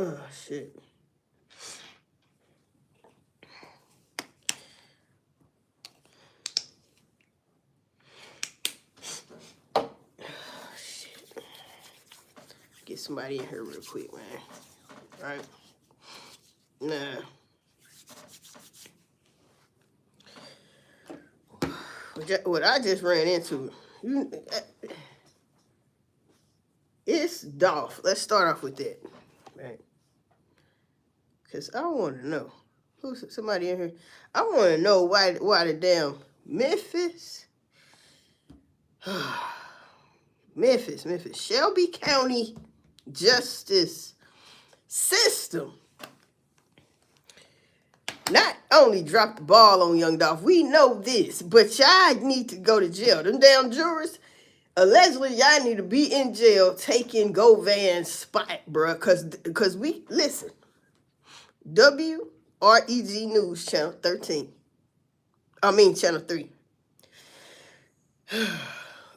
Oh, shit. Get somebody in here real quick, man. Right? Nah. What I just ran into, it's Dolph. Let's start off with that, right? Because I want to know. Who's somebody in here? I want to know why the damn Memphis, Shelby County justice system not only dropped the ball on Young Dolph. We know this, but y'all need to go to jail. Them damn jurors, allegedly, y'all need to be in jail taking Govan's spot, bruh. Cause we listen. WREG News Channel 13. Channel 3.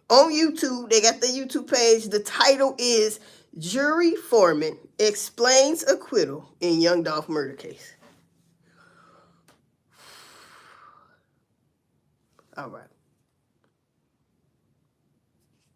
On YouTube, they got the YouTube page. The title is Jury Foreman Explains Acquittal in Young Dolph Murder Case. All right.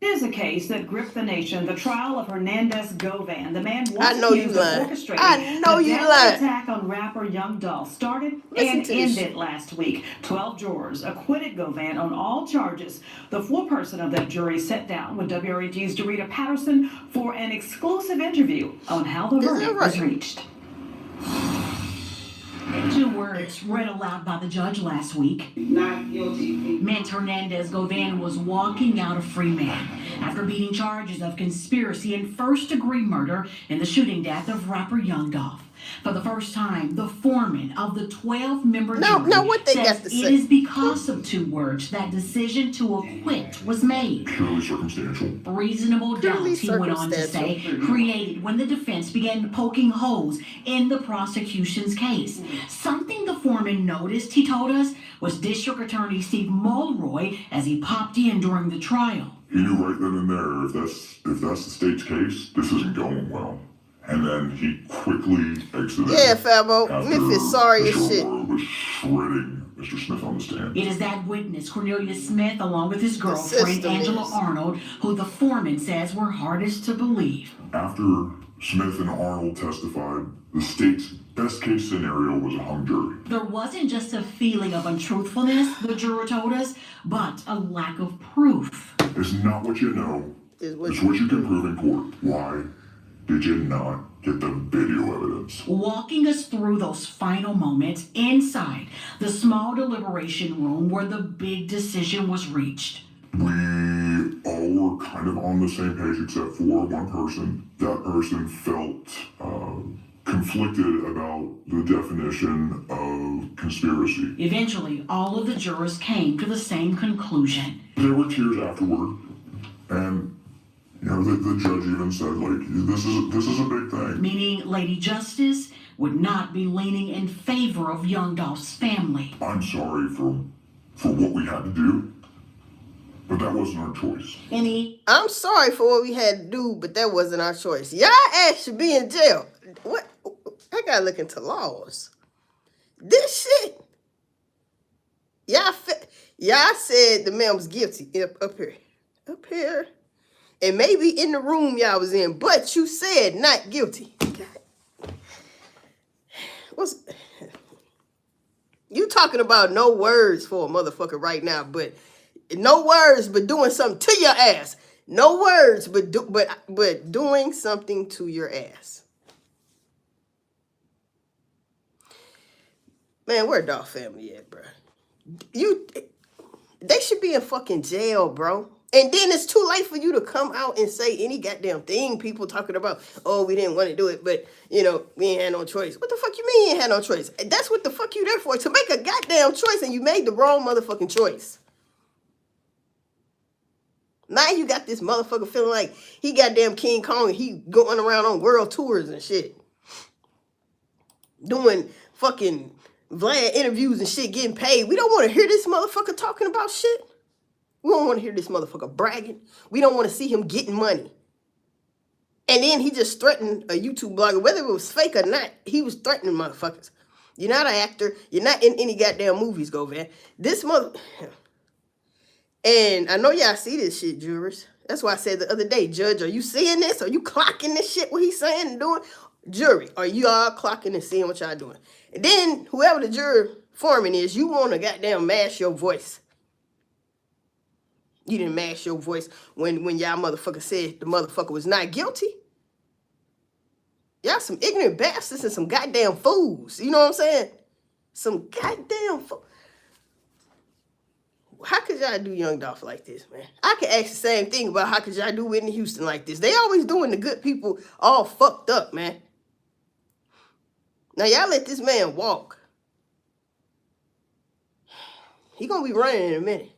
It is a case that gripped the nation. The trial of Hernandez Govan, the man once accused of orchestrating the attack on rapper Young Dolph, started and ended last week. 12 jurors acquitted Govan on all charges. The foreperson of that jury sat down with WREG's Dorita Patterson for an exclusive interview on how the verdict was reached. 2 words read aloud by the judge last week. Not guilty. Meant Hernandez Govan was walking out a free man after beating charges of conspiracy and first-degree murder in the shooting death of rapper Young Dolph. For the first time, the foreman of the 12-member jury says it is because of 2 words that decision to acquit was made. Purely circumstantial. Reasonable doubt, he went on to say, created when the defense began poking holes in the prosecution's case. Something the foreman noticed, he told us, was District Attorney Steve Mulroy as he popped in during the trial. He knew right then and there, if that's the state's case, this isn't going well. And then he quickly exited. Yeah, Fabo. Memphis sorry as shit. Was shredding Mr. Smith on the stand. It is that witness, Cornelius Smith, along with his girlfriend, Angela Arnold, who the foreman says were hardest to believe. After Smith and Arnold testified, the state's best case scenario was a hung jury. There wasn't just a feeling of untruthfulness, the juror told us, but a lack of proof. It's not what you know, it's what you can prove in court. Why did you not get the video evidence? Walking us through those final moments inside the small deliberation room where the big decision was reached. We all were kind of on the same page except for one person. That person felt conflicted about the definition of conspiracy. Eventually, all of the jurors came to the same conclusion. There were tears afterward, and the judge even said, this is a big thing. Meaning Lady Justice would not be leaning in favor of Young Dolph's family. I'm sorry for what we had to do, but that wasn't our choice. I'm sorry for what we had to do, but that wasn't our choice. Y'all ass should be in jail. What? I gotta look into laws. This shit. Y'all said the man was guilty up here. And maybe in the room y'all was in, but you said not guilty. You talking about no words for a motherfucker right now, but no words, but doing something to your ass. No words, but doing something to your ass. Man, where Dolph family at, bro? They should be in fucking jail, bro. And then it's too late for you to come out and say any goddamn thing. People talking about, oh, we didn't want to do it, but, we ain't had no choice. What the fuck you mean you ain't had no choice? That's what the fuck you there for, to make a goddamn choice, and you made the wrong motherfucking choice. Now you got this motherfucker feeling like he goddamn King Kong and he going around on world tours and shit. Doing fucking Vlad interviews and shit, getting paid. We don't want to hear this motherfucker talking about shit. We don't want to hear this motherfucker bragging. We don't want to see him getting money. And then he just threatened a YouTube blogger, whether it was fake or not. He was threatening motherfuckers. You're not an actor. You're not in any goddamn movies, Govan. This mother... And I know y'all see this shit, jurors. That's why I said the other day, Judge, are you seeing this? Are you clocking this shit, what he's saying and doing? Jury, are you all clocking and seeing what y'all doing? And then, whoever the jury foreman is, you want to goddamn mash your voice. You didn't mash your voice when y'all motherfucker said the motherfucker was not guilty. Y'all some ignorant bastards and some goddamn fools. You know what I'm saying? Some goddamn fools. How could y'all do Young Dolph like this, man? I could ask the same thing about how could y'all do Whitney Houston like this. They always doing the good people all fucked up, man. Now, y'all let this man walk. He gonna be running in a minute.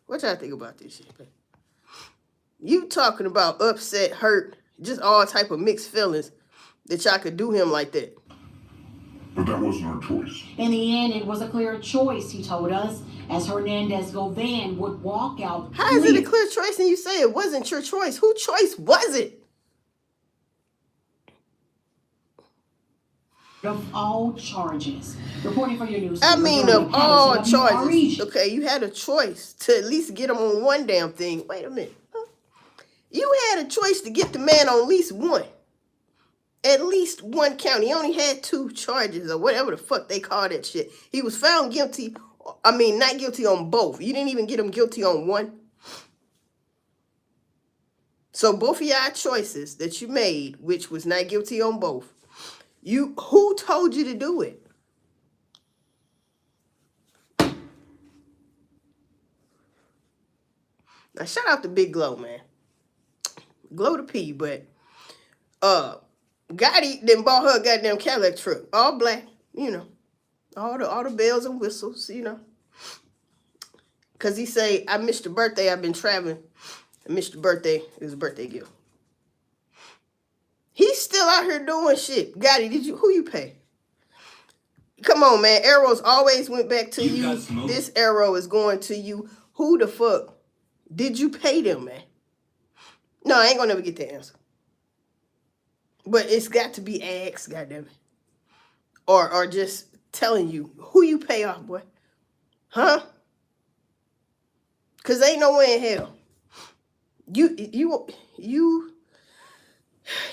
What y'all think about this shit, man? You talking about upset, hurt, just all type of mixed feelings that y'all could do him like that. But that wasn't our choice. In the end, it was a clear choice, he told us, as Hernandez Govan would walk out. How is it a clear choice and you say it wasn't your choice? Whose choice was it? Of all charges. Reporting for your news. I mean, of all charges. Okay, you had a choice to at least get him on one damn thing. Wait a minute. You had a choice to get the man on at least one. At least one count. He only had 2 charges or whatever the fuck they call that shit. He was found guilty. I mean, not guilty on both. You didn't even get him guilty on one. So both of y'all choices that you made, which was not guilty on both, who told you to do it? Now shout out to Big Glow, man. Glow the P, but Gotti then bought her a goddamn Cadillac truck, all black, you know, all the bells and whistles, you know. Cause he say, I missed the birthday. I've been traveling. I missed the birthday. It was a birthday gift. He's still out here doing shit. Gotti, who you pay? Come on, man. Arrows always went back to you. This arrow is going to you. Who the fuck did you pay them, man? No, I ain't gonna never get the answer. But it's got to be asked, goddammit. Or just telling you who you pay off, boy. Huh? Cause ain't no way in hell.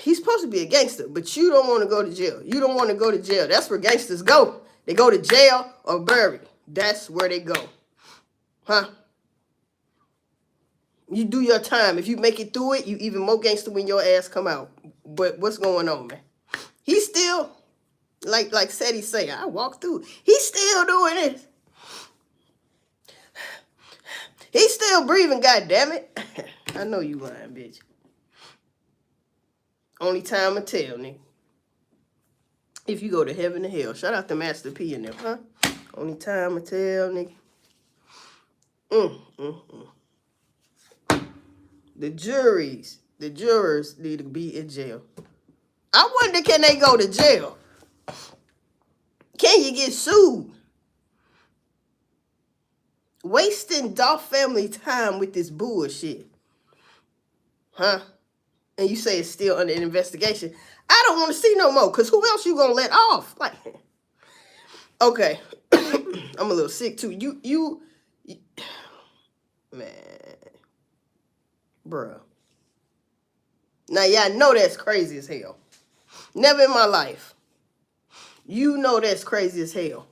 He's supposed to be a gangster, but you don't want to go to jail. You don't want to go to jail. That's where gangsters go. They go to jail or bury. That's where they go. Huh? You do your time. If you make it through it, you even more gangster when your ass come out. But what's going on, man? He's still, like Seti say, I walked through. He's still doing this. He's still breathing, goddammit. I know you lying, bitch. Only time will tell, nigga. If you go to heaven or hell. Shout out to Master P in them, huh? Only time will tell, nigga. The jurors need to be in jail. I wonder, can they go to jail? Can you get sued? Wasting Dolph family time with this bullshit. Huh? And you say it's still under investigation. I don't want to see no more, because who else you gonna let off? Like, okay. I'm a little sick too. You man. Bruh. Now, y'all know that's crazy as hell. Never in my life. You know that's crazy as hell.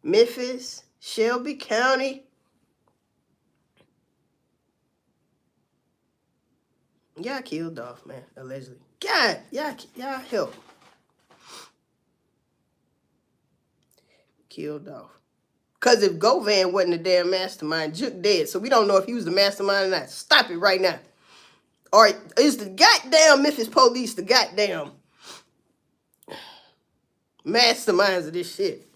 Memphis, Shelby County. Y'all killed Dolph, man, allegedly. God, y'all help. Killed Dolph. Because if Govan wasn't the damn mastermind, Juke dead. So we don't know if he was the mastermind or not. Stop it right now. All right, is the goddamn Memphis police the goddamn masterminds of this shit?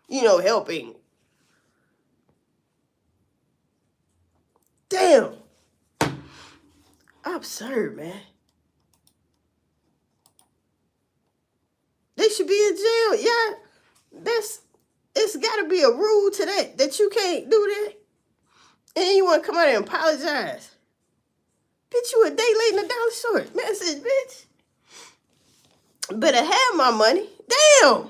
You know, helping. Damn. Absurd, man. They should be in jail. Yeah, It's got to be a rule to that you can't do that. And you want to come out and apologize. Bitch, you a day late in the dollar short. Message, bitch. Better have my money. Damn.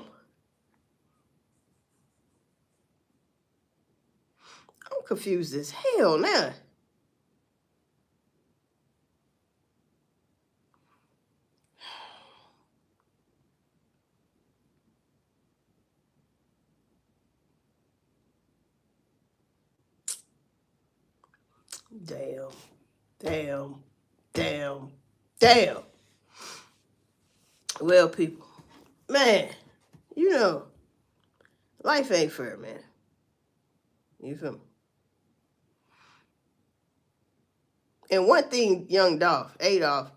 I'm confused as hell now. Damn. Well, people, man, you know, life ain't fair, man. You feel me? And one thing, young Adolph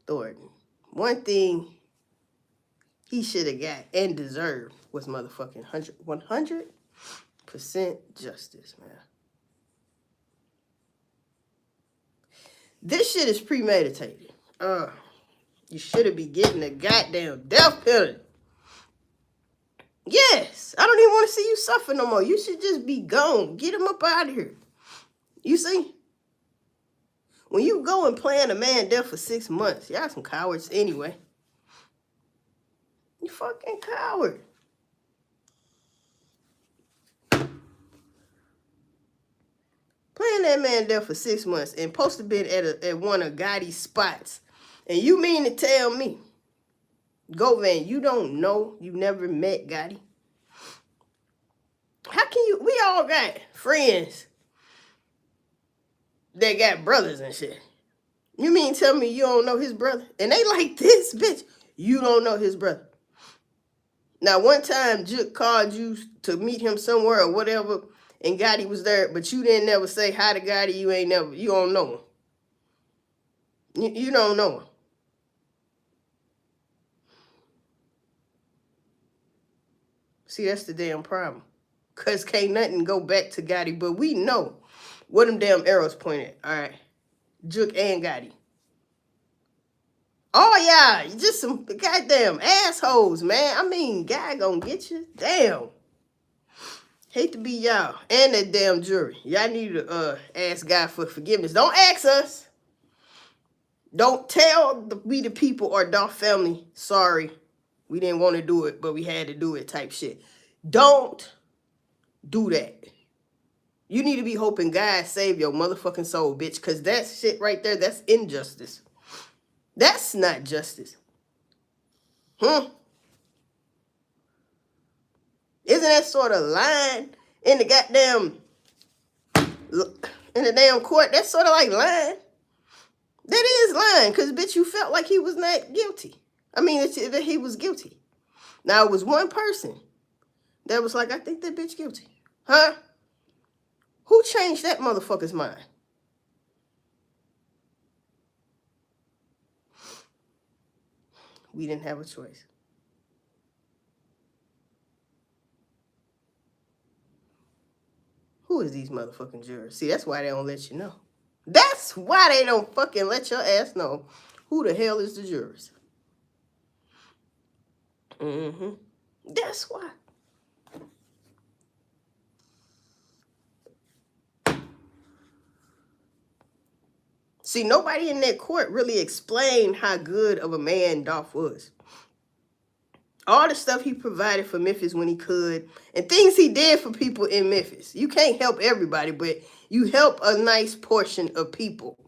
Thornton, one thing he should have got and deserved was motherfucking 100% justice, man. This shit is premeditated. You shouldn't be getting a goddamn death penalty. Yes, I don't even want to see you suffer no more. You should just be gone. Get him up out of here. You see? When you go and plan a man death for 6 months, y'all some cowards anyway. You fucking coward. Playing that man death for 6 months and supposed to be at one of Gotti's spots. And you mean to tell me, Govan, you don't know, you never met Gotti? How can you, we all got friends that got brothers and shit. You mean tell me you don't know his brother? And they like this, bitch. You don't know his brother. Now, one time, Juk called you to meet him somewhere or whatever, and Gotti was there, but you didn't never say hi to Gotti. You don't know him. You don't know him. See, that's the damn problem. Because can't nothing go back to Gotti, but we know where them damn arrows pointed. All right. Juk and Gotti. Oh, yeah. You just some goddamn assholes, man. I mean, God gonna get you. Damn. Hate to be y'all. And that damn jury. Y'all need to ask God for forgiveness. Don't ask us. Don't tell we the people or Dolph family, sorry, we didn't want to do it, but we had to do it type shit. Don't do that. You need to be hoping God save your motherfucking soul, bitch, because that shit right there, that's injustice. That's not justice. Isn't that sort of lying in the damn court? That's sort of like lying. That is lying, because, bitch, you felt like he was not guilty. I mean, that he was guilty. Now, it was one person that was like, I think that bitch guilty. Huh? Who changed that motherfucker's mind? We didn't have a choice. Who is these motherfucking jurors? See, that's why they don't let you know. That's why they don't fucking let your ass know who the hell is the jurors. That's why. See, nobody in that court really explained how good of a man Dolph was. All the stuff he provided for Memphis when he could, and things he did for people in Memphis. You can't help everybody, but you help a nice portion of people.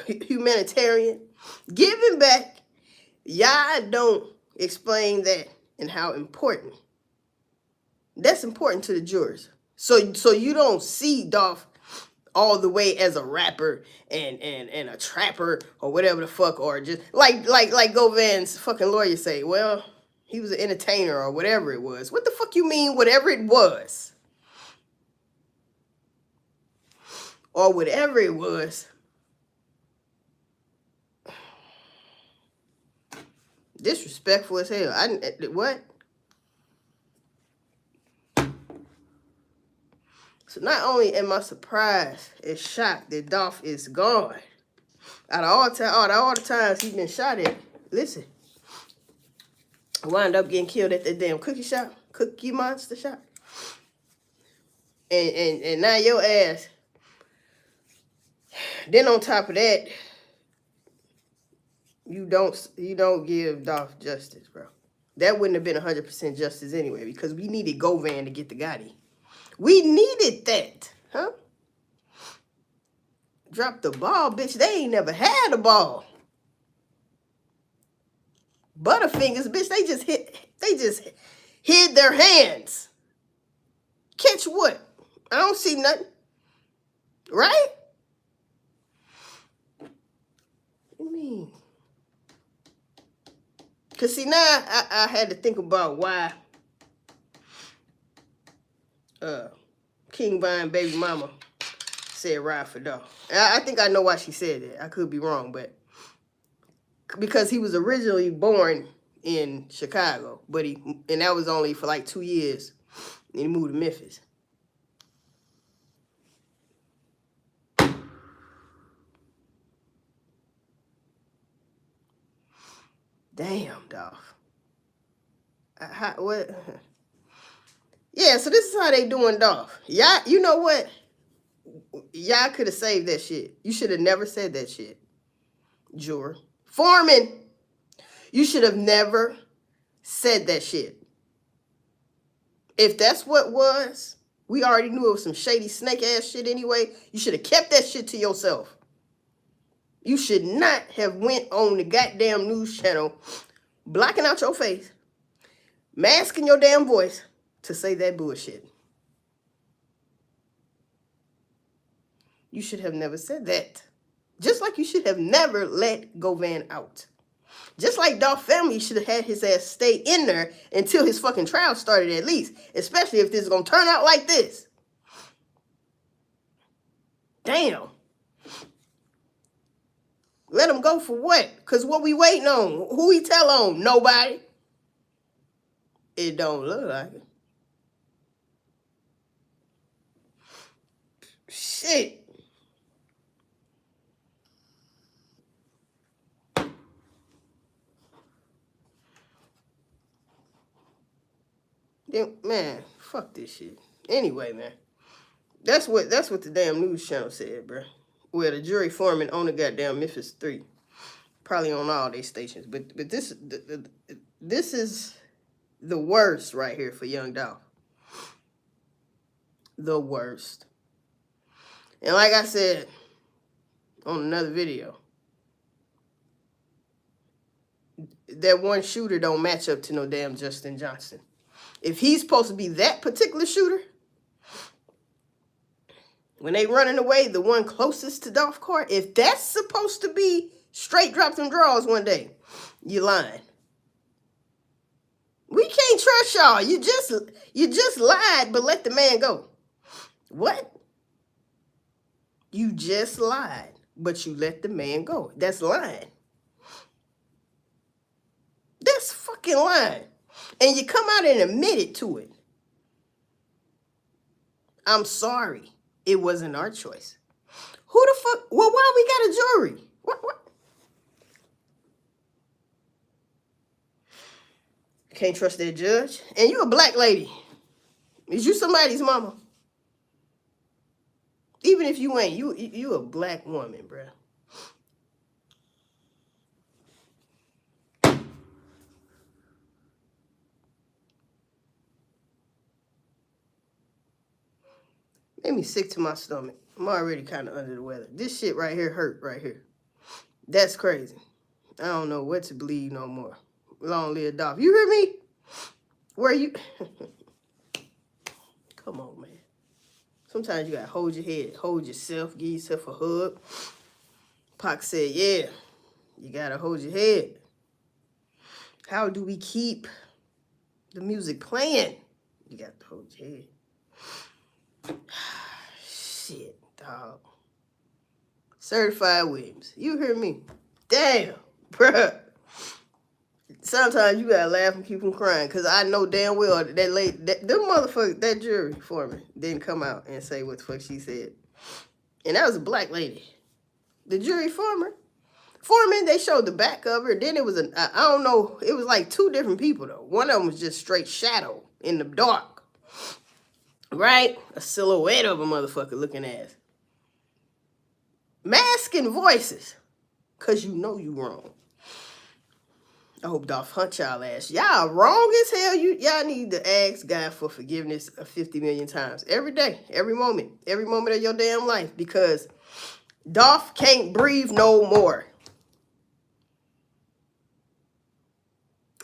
Humanitarian. Giving back. Y'all don't explain that and how important. That's important to the jurors. So you don't see Dolph all the way as a rapper and a trapper or whatever the fuck, or just like Govan's fucking lawyer say, well, he was an entertainer or whatever it was. What the fuck you mean whatever it was? Or whatever it was. Disrespectful as hell. What? So not only am I surprised and shocked that Dolph is gone, out of all the times he's been shot at, listen, Wound up getting killed at that damn Cookie Monster shop. And now your ass. Then on top of that, you don't give Dolph justice, bro. That wouldn't have been 100% justice anyway, because we needed Govan to get the Gotti. We needed that, huh? Drop the ball, bitch. They ain't never had a ball. Butterfingers, bitch. They just hid their hands. Catch what? I don't see nothing. Right? What do you mean? Because see, now I had to think about why King Von baby mama said ride for Dolph. I think I know why she said that. I could be wrong, but because he was originally born in Chicago, and that was only for like 2 years, and he moved to Memphis. Damn, Dolph. What? Yeah, so this is how they doing Dolph. Y'all, you know what? Y'all could have saved that shit. You should have never said that shit. Juror. Foreman, you should have never said that shit. If that's what was, we already knew it was some shady snake ass shit anyway. You should have kept that shit to yourself. You should not have went on the goddamn news channel, blocking out your face, masking your damn voice to say that bullshit. You should have never said that. Just like you should have never let Govan out. Just like Dolph family should have had his ass stay in there until his fucking trial started at least. Especially if this is going to turn out like this. Damn. Let him go for what? Because what we waiting on? Who we tell on? Nobody. It don't look like it. Shit. Man, fuck this shit. Anyway, man. That's what the damn news channel said, bro. Well, the jury foreman on the goddamn Memphis 3. Probably on all these stations. But this is the worst right here for young Dolph. The worst. And like I said on another video, that one shooter don't match up to no damn Justin Johnson. If he's supposed to be that particular shooter, when they running away, the one closest to Dolph Court, if that's supposed to be straight drop them draws one day, you lying. We can't trust y'all. You just lied, but let the man go. What? You just lied, but you let the man go. That's lying. That's fucking lying. And you come out and admitted to it. I'm sorry. It wasn't our choice. Who the fuck? Well, why we got a jury? What? Can't trust that judge. And you a black lady. Is you somebody's mama? Even if you ain't, you a black woman, bruh. Made me sick to my stomach. I'm already kind of under the weather. This shit right here hurt right here. That's crazy. I don't know what to believe no more. Long live Dolph. You hear me? Where you? Come on, man. Sometimes you gotta hold your head, hold yourself, give yourself a hug. Pac said, yeah, you gotta hold your head. How do we keep the music playing? You got to hold your head. Shit, dog. Certified Williams. You hear me? Damn, bruh. Sometimes you gotta laugh and keep from crying, because I know damn well that that jury foreman didn't come out and say what the fuck she said. And that was a black lady. The jury foreman Foreman, they showed the back of her. Then it was I don't know, it was like 2 different people though. One of them was just straight shadow in the dark. Right? A silhouette of a motherfucker looking ass. Masking voices. Cause you know you wrong. I hope Dolph hunt y'all ass. Y'all wrong as hell. Y'all need to ask God for forgiveness 50 million times. Every day, every moment of your damn life. Because Dolph can't breathe no more.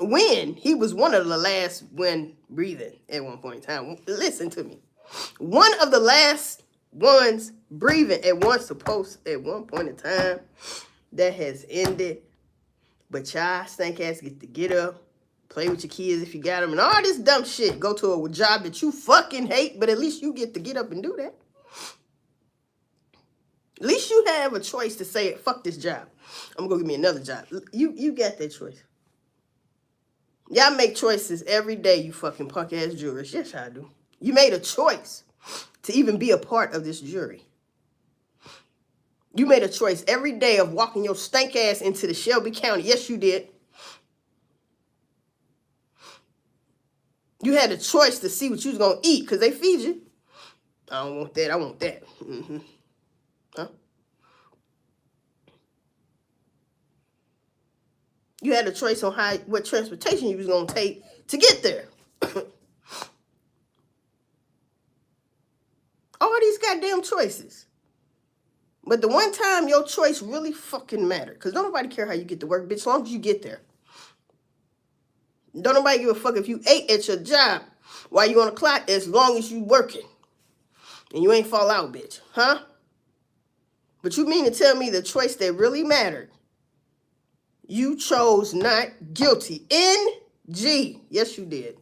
When he was one of the last one breathing at one point in time. Listen to me. One of the last ones breathing at one point in time that has ended. But y'all stank ass get to get up, play with your kids if you got them, and all this dumb shit. Go to a job that you fucking hate, but at least you get to get up and do that. At least you have a choice to say, fuck this job. I'm gonna go get me another job. You got that choice. Y'all make choices every day, you fucking punk ass jurors. Yes, I do. You made a choice to even be a part of this jury. You made a choice every day of walking your stank ass into the Shelby County. Yes, you did. You had a choice to see what you was going to eat because they feed you. I don't want that. I want that. Mm-hmm. Huh? You had a choice on what transportation you was going to take to get there. All these goddamn choices. But the one time your choice really fucking mattered. Because don't nobody care how you get to work, bitch, as long as you get there. Don't nobody give a fuck if you ate at your job while you on the clock as long as you working. And you ain't fall out, bitch. Huh? But you mean to tell me the choice that really mattered, you chose not guilty. NG. Yes, you did.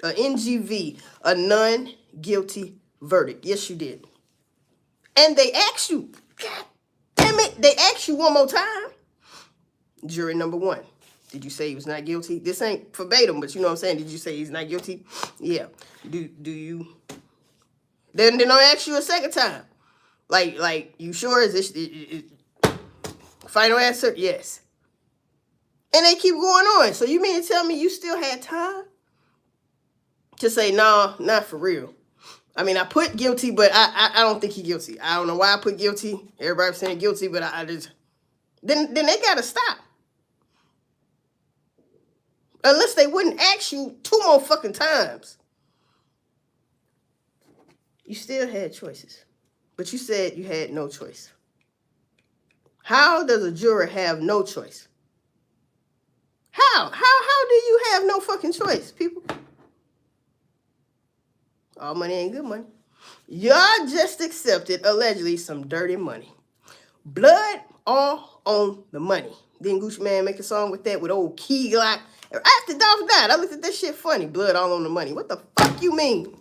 A NGV. A non-guilty verdict. Yes, you did. And they asked you, God damn it, they asked you one more time. Jury number 1. Did you say he was not guilty? This ain't verbatim, but you know what I'm saying? Did you say he's not guilty? Yeah. Do you? Then don't ask you a second time. Like, you sure? Is this final answer? Yes. And they keep going on. So you mean to tell me you still had time to say, no, not for real? I mean, I put guilty, but I don't think he's guilty. I don't know why I put guilty. Everybody's saying guilty, but I just... Then they got to stop. Unless they wouldn't ask you 2 more fucking times. You still had choices. But you said you had no choice. How does a juror have no choice? How do you have no fucking choice, people? All money ain't good money. Y'all just accepted, allegedly, some dirty money. Blood all on the money. Didn't Gucci Mane make a song with that with old Key Glock? After Dolph died, I looked at that shit funny. Blood all on the money. What the fuck you mean?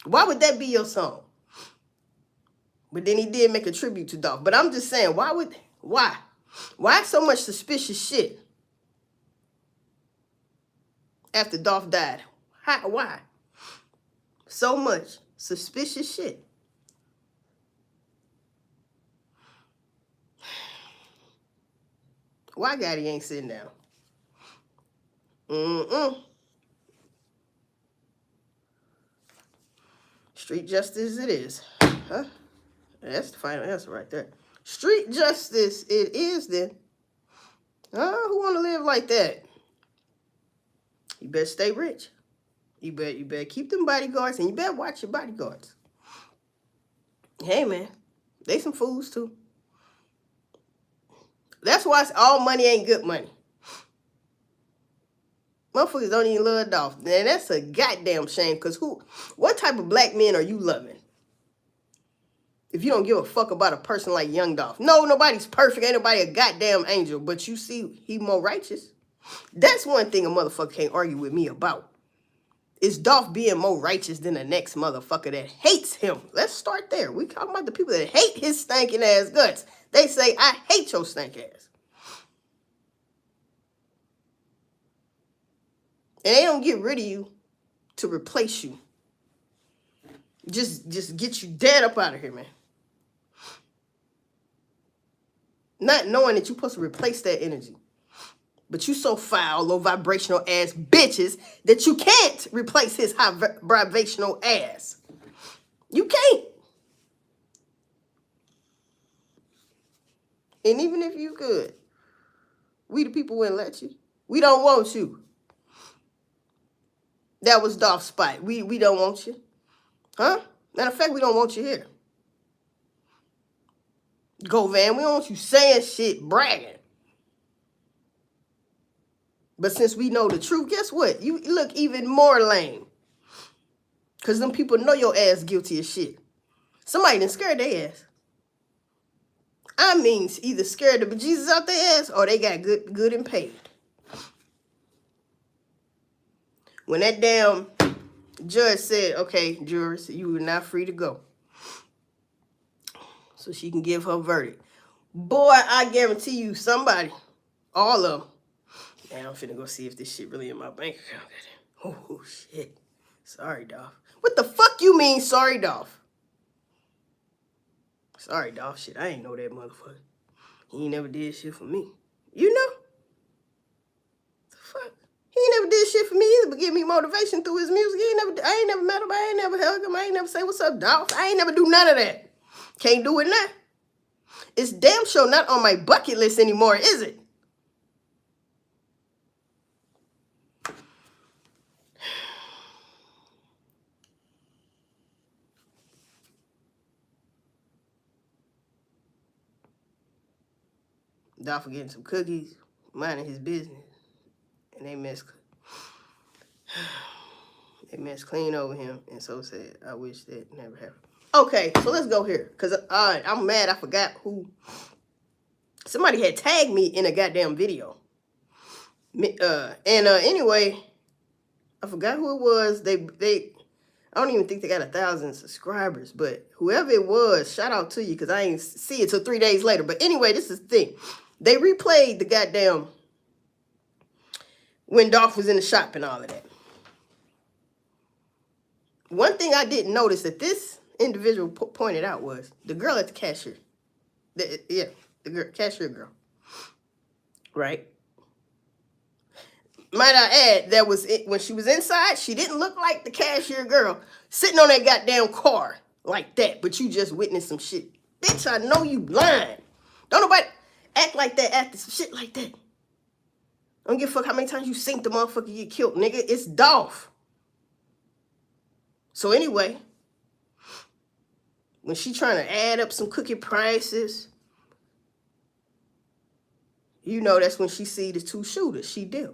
Why would that be your song? But then he did make a tribute to Dolph. But I'm just saying, why? Why so much suspicious shit after Dolph died? Why? So much suspicious shit. Why Gotti ain't sitting down? Street justice it is. Huh? That's the final answer right there. Street justice it is then. Who want to live like that? You better stay rich. You better keep them bodyguards, and you better watch your bodyguards. Hey, man. They some fools, too. That's why all money ain't good money. Motherfuckers don't even love Dolph. Man, that's a goddamn shame, because what type of black men are you loving? If you don't give a fuck about a person like Young Dolph. No, nobody's perfect. Ain't nobody a goddamn angel, but you see he more righteous. That's one thing a motherfucker can't argue with me about. Is Dolph being more righteous than the next motherfucker that hates him? Let's start there. We talking about the people that hate his stinking ass guts. They say, I hate your stank ass. And they don't get rid of you to replace you. Just get you dead up out of here, man. Not knowing that you're supposed to replace that energy. But you so foul, low vibrational ass bitches that you can't replace his high vibrational ass. You can't. And even if you could, we the people wouldn't let you. We don't want you. That was Dolph's spite. We don't want you. Huh? Matter of fact, we don't want you here. Govan, we don't want you saying shit, bragging. But since we know the truth, guess what? You look even more lame. Because them people know your ass guilty as shit. Somebody done scared their ass. I mean, either scared the bejesus out their ass or they got good and paid. When that damn judge said, okay, jurors, you are not free to go. So she can give her verdict. Boy, I guarantee you somebody, all of them. Man, I'm finna go see if this shit really in my bank account. Oh, shit. Sorry, Dolph. What the fuck you mean, sorry, Dolph? Sorry, Dolph. Shit, I ain't know that motherfucker. He ain't never did shit for me. You know? The fuck? He ain't never did shit for me either, but give me motivation through his music. I ain't never met him. I ain't never hug him. I ain't never say, what's up, Dolph? I ain't never do none of that. Can't do it now. It's damn sure not on my bucket list anymore, is it? Dolph getting some cookies, minding his business, and they mess clean over him, and so said, I wish that never happened. Okay, so let's go here, because I'm mad I forgot who. Somebody had tagged me in a goddamn video. Anyway, I forgot who it was. They I don't even think they got 1,000 subscribers, but whoever it was, shout out to you, because I ain't see it till 3 days later. But anyway, this is the thing. They replayed the goddamn when Dolph was in the shop and all of that. One thing I didn't notice that this individual pointed out was the girl at the cashier. The cashier girl. Right? Might I add, that was it when she was inside, she didn't look like the cashier girl sitting on that goddamn car like that, but you just witnessed some shit. Bitch, I know you lying. Don't nobody act like that after some shit like that. Don't give a fuck how many times you sink the motherfucker get killed, nigga. It's Dolph. So anyway, when she trying to add up some cookie prices, you know that's when she see the two shooters. She did.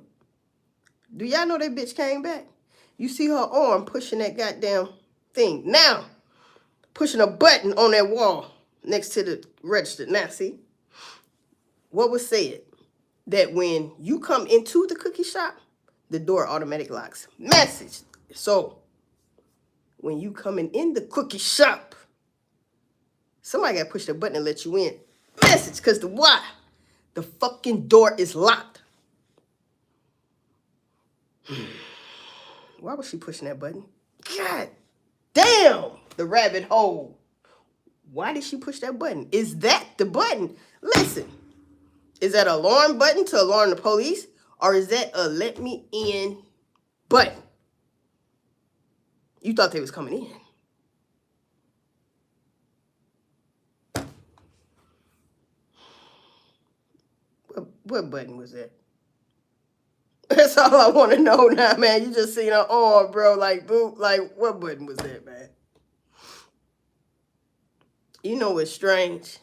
Do y'all know that bitch came back? You see her arm pushing that goddamn thing. Now, pushing a button on that wall next to the register. Now, see? What was said? That when you come into the cookie shop, the door automatic locks. Message. So, when you coming in the cookie shop, somebody got to push the button and let you in. Message. Because the why? The fucking door is locked. Why was she pushing that button? God damn, the rabbit hole. Why did she push that button? Is that the button? Listen, is that an alarm button to alarm the police? Or is that a let me in button? You thought they was coming in. What button was that? That's all I want to know now, man. You just seen her arm, bro. Like, boom. Like, what button was that, man? You know what's strange?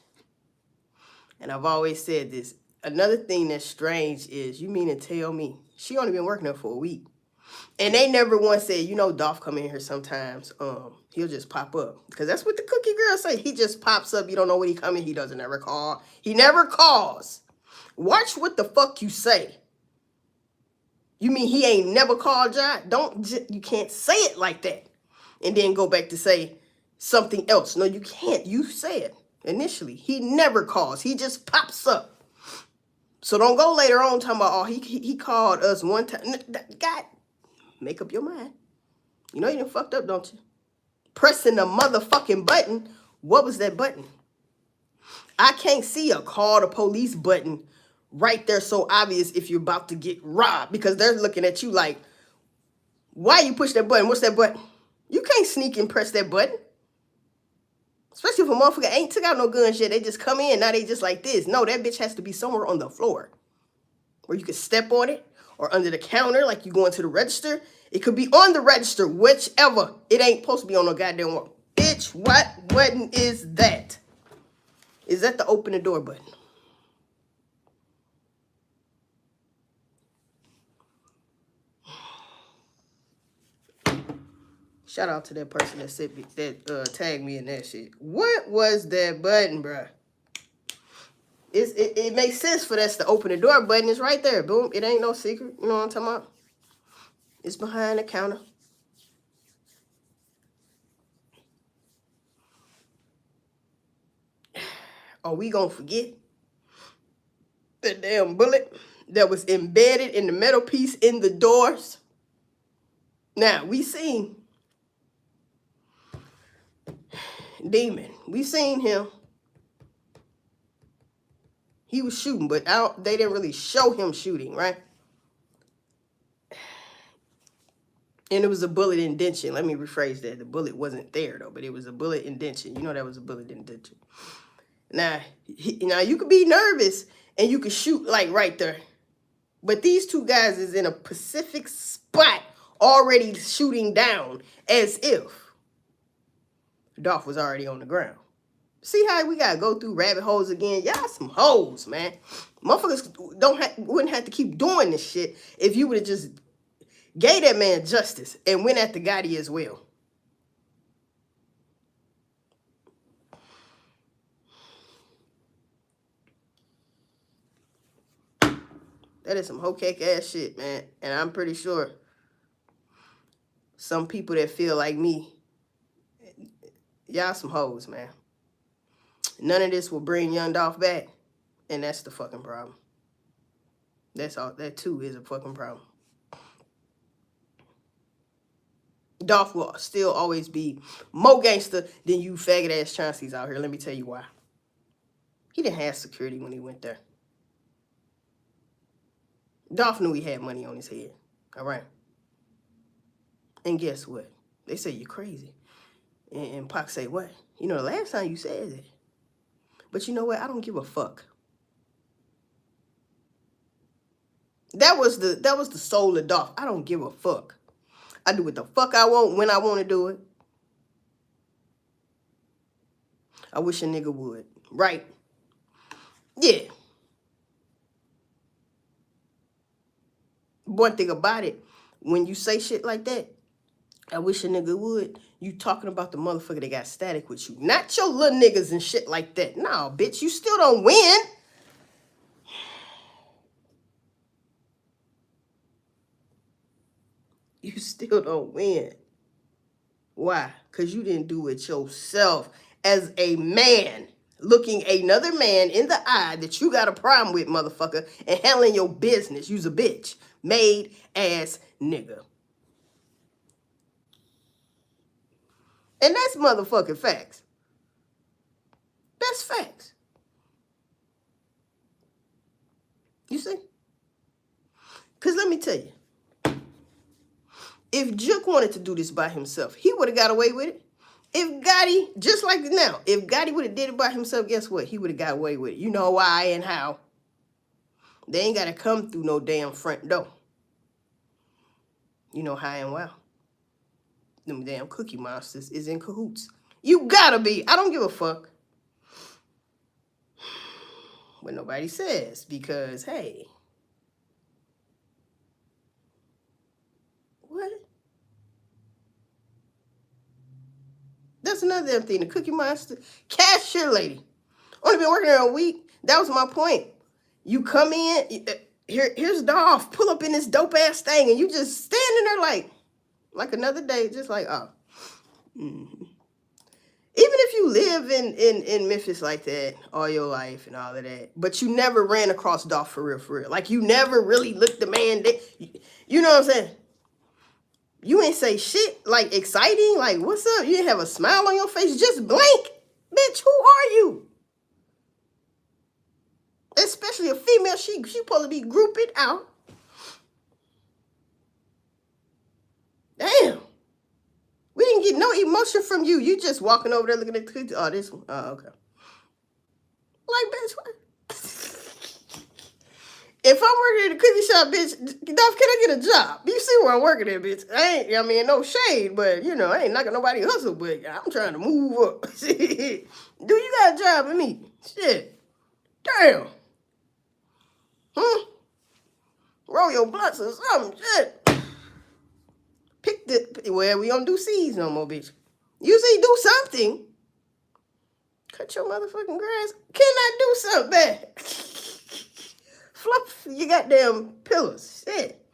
And I've always said this. Another thing that's strange is, you mean to tell me, she only been working there for a week. And they never once said, you know, Dolph come in here sometimes. He'll just pop up. Because that's what the cookie girl say. He just pops up. You don't know when he coming. He doesn't ever call. He never calls. Watch what the fuck you say. You mean he ain't never called y'all? You can't say it like that. And then go back to say something else. No, you can't. You said initially, he never calls. He just pops up. So don't go later on talking about, oh, he called us one time. God, make up your mind. You know you done fucked up, don't you? Pressing the motherfucking button. What was that button? I can't see a call the police button right there so obvious if you're about to get robbed, because they're looking at you like, why you push that button? What's that button? You can't sneak and press that button. Especially if a motherfucker ain't took out no guns yet. They just come in, now they just like this. No, that bitch has to be somewhere on the floor where you can step on it, or under the counter like you going to the register. It could be on the register, whichever. It ain't supposed to be on no goddamn wall. Bitch, what button is that? Is that the open the door button? Shout out to that person that said that tagged me in that shit. What was that button, bruh? It makes sense for that's the open the door button. It's right there. Boom. It ain't no secret. You know what I'm talking about? It's behind the counter. Are we gonna forget the damn bullet that was embedded in the metal piece in the doors? Now, we seen Demon. We seen him. He was shooting, but they didn't really show him shooting, right? And it was a bullet indention. Let me rephrase that. The bullet wasn't there, though, but it was a bullet indention. You know that was a bullet indention. Now you could be nervous and you could shoot like right there. But these two guys is in a specific spot already shooting down as if Dolph was already on the ground. See how we gotta go through rabbit holes again? Y'all some hoes, man. Motherfuckers wouldn't have to keep doing this shit if you would have just gave that man justice and went at the Gotti as well. That is some hoe cake ass shit, man. And I'm pretty sure some people that feel like me, y'all some hoes, man. None of this will bring Young Dolph back. And that's the fucking problem. That's all. That too is a fucking problem. Dolph will still always be more gangster than you faggot ass Chauncey's out here. Let me tell you why. He didn't have security when he went there. Dolph knew he had money on his head. All right. And guess what? They say you're crazy. And Pac say, what? You know, the last time you said that. But you know what? I don't give a fuck. That was the soul of Dolph. I don't give a fuck. I do what the fuck I want when I want to do it. I wish a nigga would. Right? Yeah. One thing about it, when you say shit like that, I wish a nigga would. You talking about the motherfucker that got static with you. Not your little niggas and shit like that. Nah, bitch, you still don't win. You still don't win. Why? Because you didn't do it yourself as a man. Looking another man in the eye that you got a problem with, motherfucker, and handling your business. You's a bitch. Made ass nigga. And that's motherfucking facts. That's facts. You see? Because let me tell you. If Juke wanted to do this by himself, he would have got away with it. If Gotti, just like now, if Gotti would have did it by himself, guess what? He would have got away with it. You know why and how? They ain't got to come through no damn front door. You know how and wow. Them damn Cookie Monsters is in cahoots. You gotta be. I don't give a fuck what nobody says, because, hey. What? That's another damn thing. The Cookie Monster. Cashier lady. Only been working there a week. That was my point. You come in, here's Dolph, pull up in this dope ass thing, and you just standing there like another day, just like, oh. Mm-hmm. Even if you live in Memphis like that all your life and all of that, but you never ran across Dolph for real. Like, you never really looked the man dead. You know what I'm saying? You ain't say shit, like, exciting, like, what's up? You didn't have a smile on your face, just blink. Bitch, who are you? Especially a female, she supposed to be grouping out. Damn. We didn't get no emotion from you. You just walking over there looking at the cookie. Oh, this one. Oh, okay. Like, bitch, what? If I'm working at a cookie shop, bitch, Dolph, can I get a job? You see where I'm working at, bitch. I mean, no shade, but, you know, I ain't knocking nobody hustle, but I'm trying to move up. Do you got a job with me? Shit. Damn. Roll your blunts or something. Shit. Pick the... Well, we don't do C's no more, bitch. You say do something. Cut your motherfucking grass. Can I do something back? Fluff your goddamn pillows. Shit.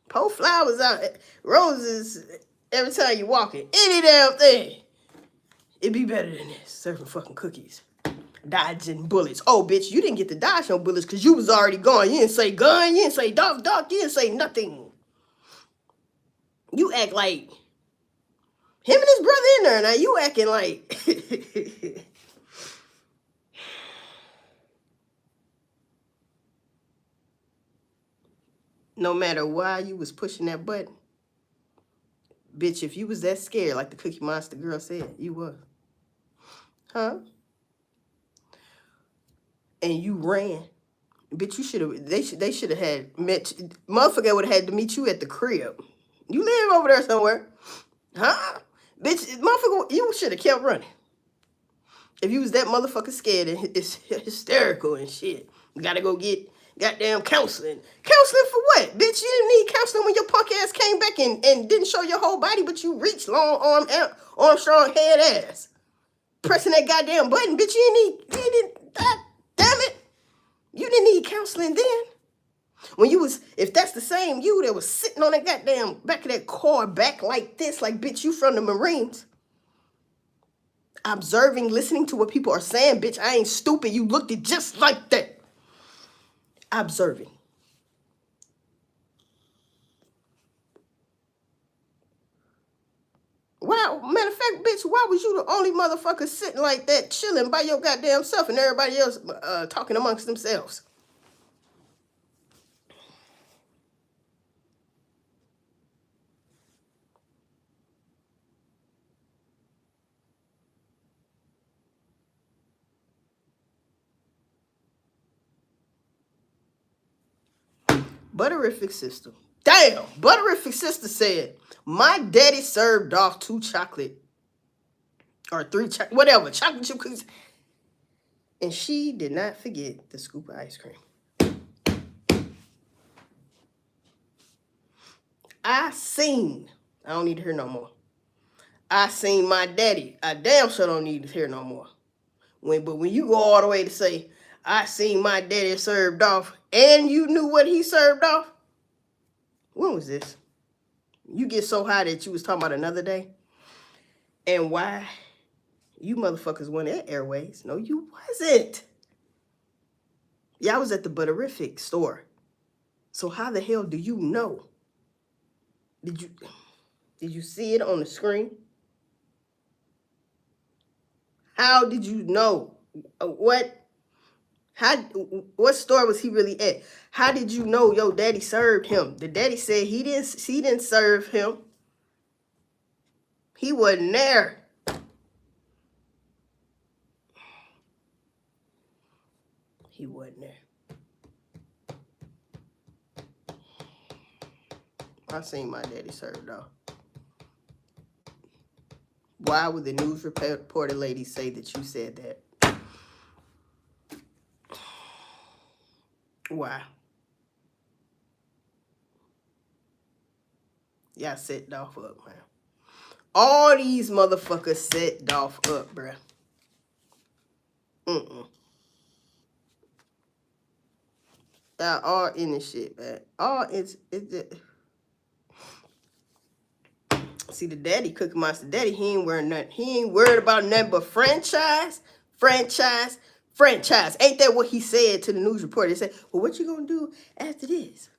Pull flowers out. Roses every time you walk it. Any damn thing. It'd be better than this. Serving fucking cookies. Dodging bullets. Oh, bitch, you didn't get to dodge no bullets because you was already gone. You didn't say gun. You didn't say dog. You didn't say nothing. You act like him and his brother in there. Now you acting like... No matter why you was pushing that button. Bitch, if you was that scared, like the Cookie Monster girl said, you was. Huh? And you ran. Bitch, you should have, they should have had met, motherfucker would have had to meet you at the crib. You live over there somewhere. Huh? Bitch, motherfucker, you should have kept running. If you was that motherfucker scared and it's hysterical and shit. You gotta go get goddamn counseling. Counseling for what? Bitch, you didn't need counseling when your punk ass came back and didn't show your whole body, but you reached long arm strong head ass. Pressing that goddamn button, bitch, you didn't, God damn it. You didn't need counseling then. When you was, if that's the same you that was sitting on that goddamn back of that car back like this, like bitch, you from the Marines. Observing, listening to what people are saying, bitch, I ain't stupid. You looked it just like that. Observing. Wow, matter of fact, bitch, why was you the only motherfucker sitting like that, chilling by your goddamn self and everybody else talking amongst themselves? Butterific sister. Damn, Butterific sister said, my daddy served off 2 chocolate or 3 whatever, chocolate chip cookies. And she did not forget the scoop of ice cream. I don't need to hear no more. I seen my daddy. I damn sure don't need to hear no more. But when you go all the way to say, I seen my daddy served off, and you knew what he served off? When was this? You get so high that you was talking about another day? And why? You motherfuckers went at Airways. No, you wasn't. Y'all was at the Butterific store. So how the hell do you know? Did you see it on the screen? How did you know? What store was he really at? How did you know your daddy served him? The daddy said he didn't serve him. He wasn't there. He wasn't there. I seen my daddy served off. Why would the news reporter lady say that you said that? Why? Y'all set Dolph up, man. All these motherfuckers set Dolph up, bruh. Y'all all in this shit, man. See, the daddy, Cookie Monster Daddy, he ain't worried nothing. He ain't worried about nothing but franchise. Ain't that what he said to the news reporter? They said, well, what you gonna do after this?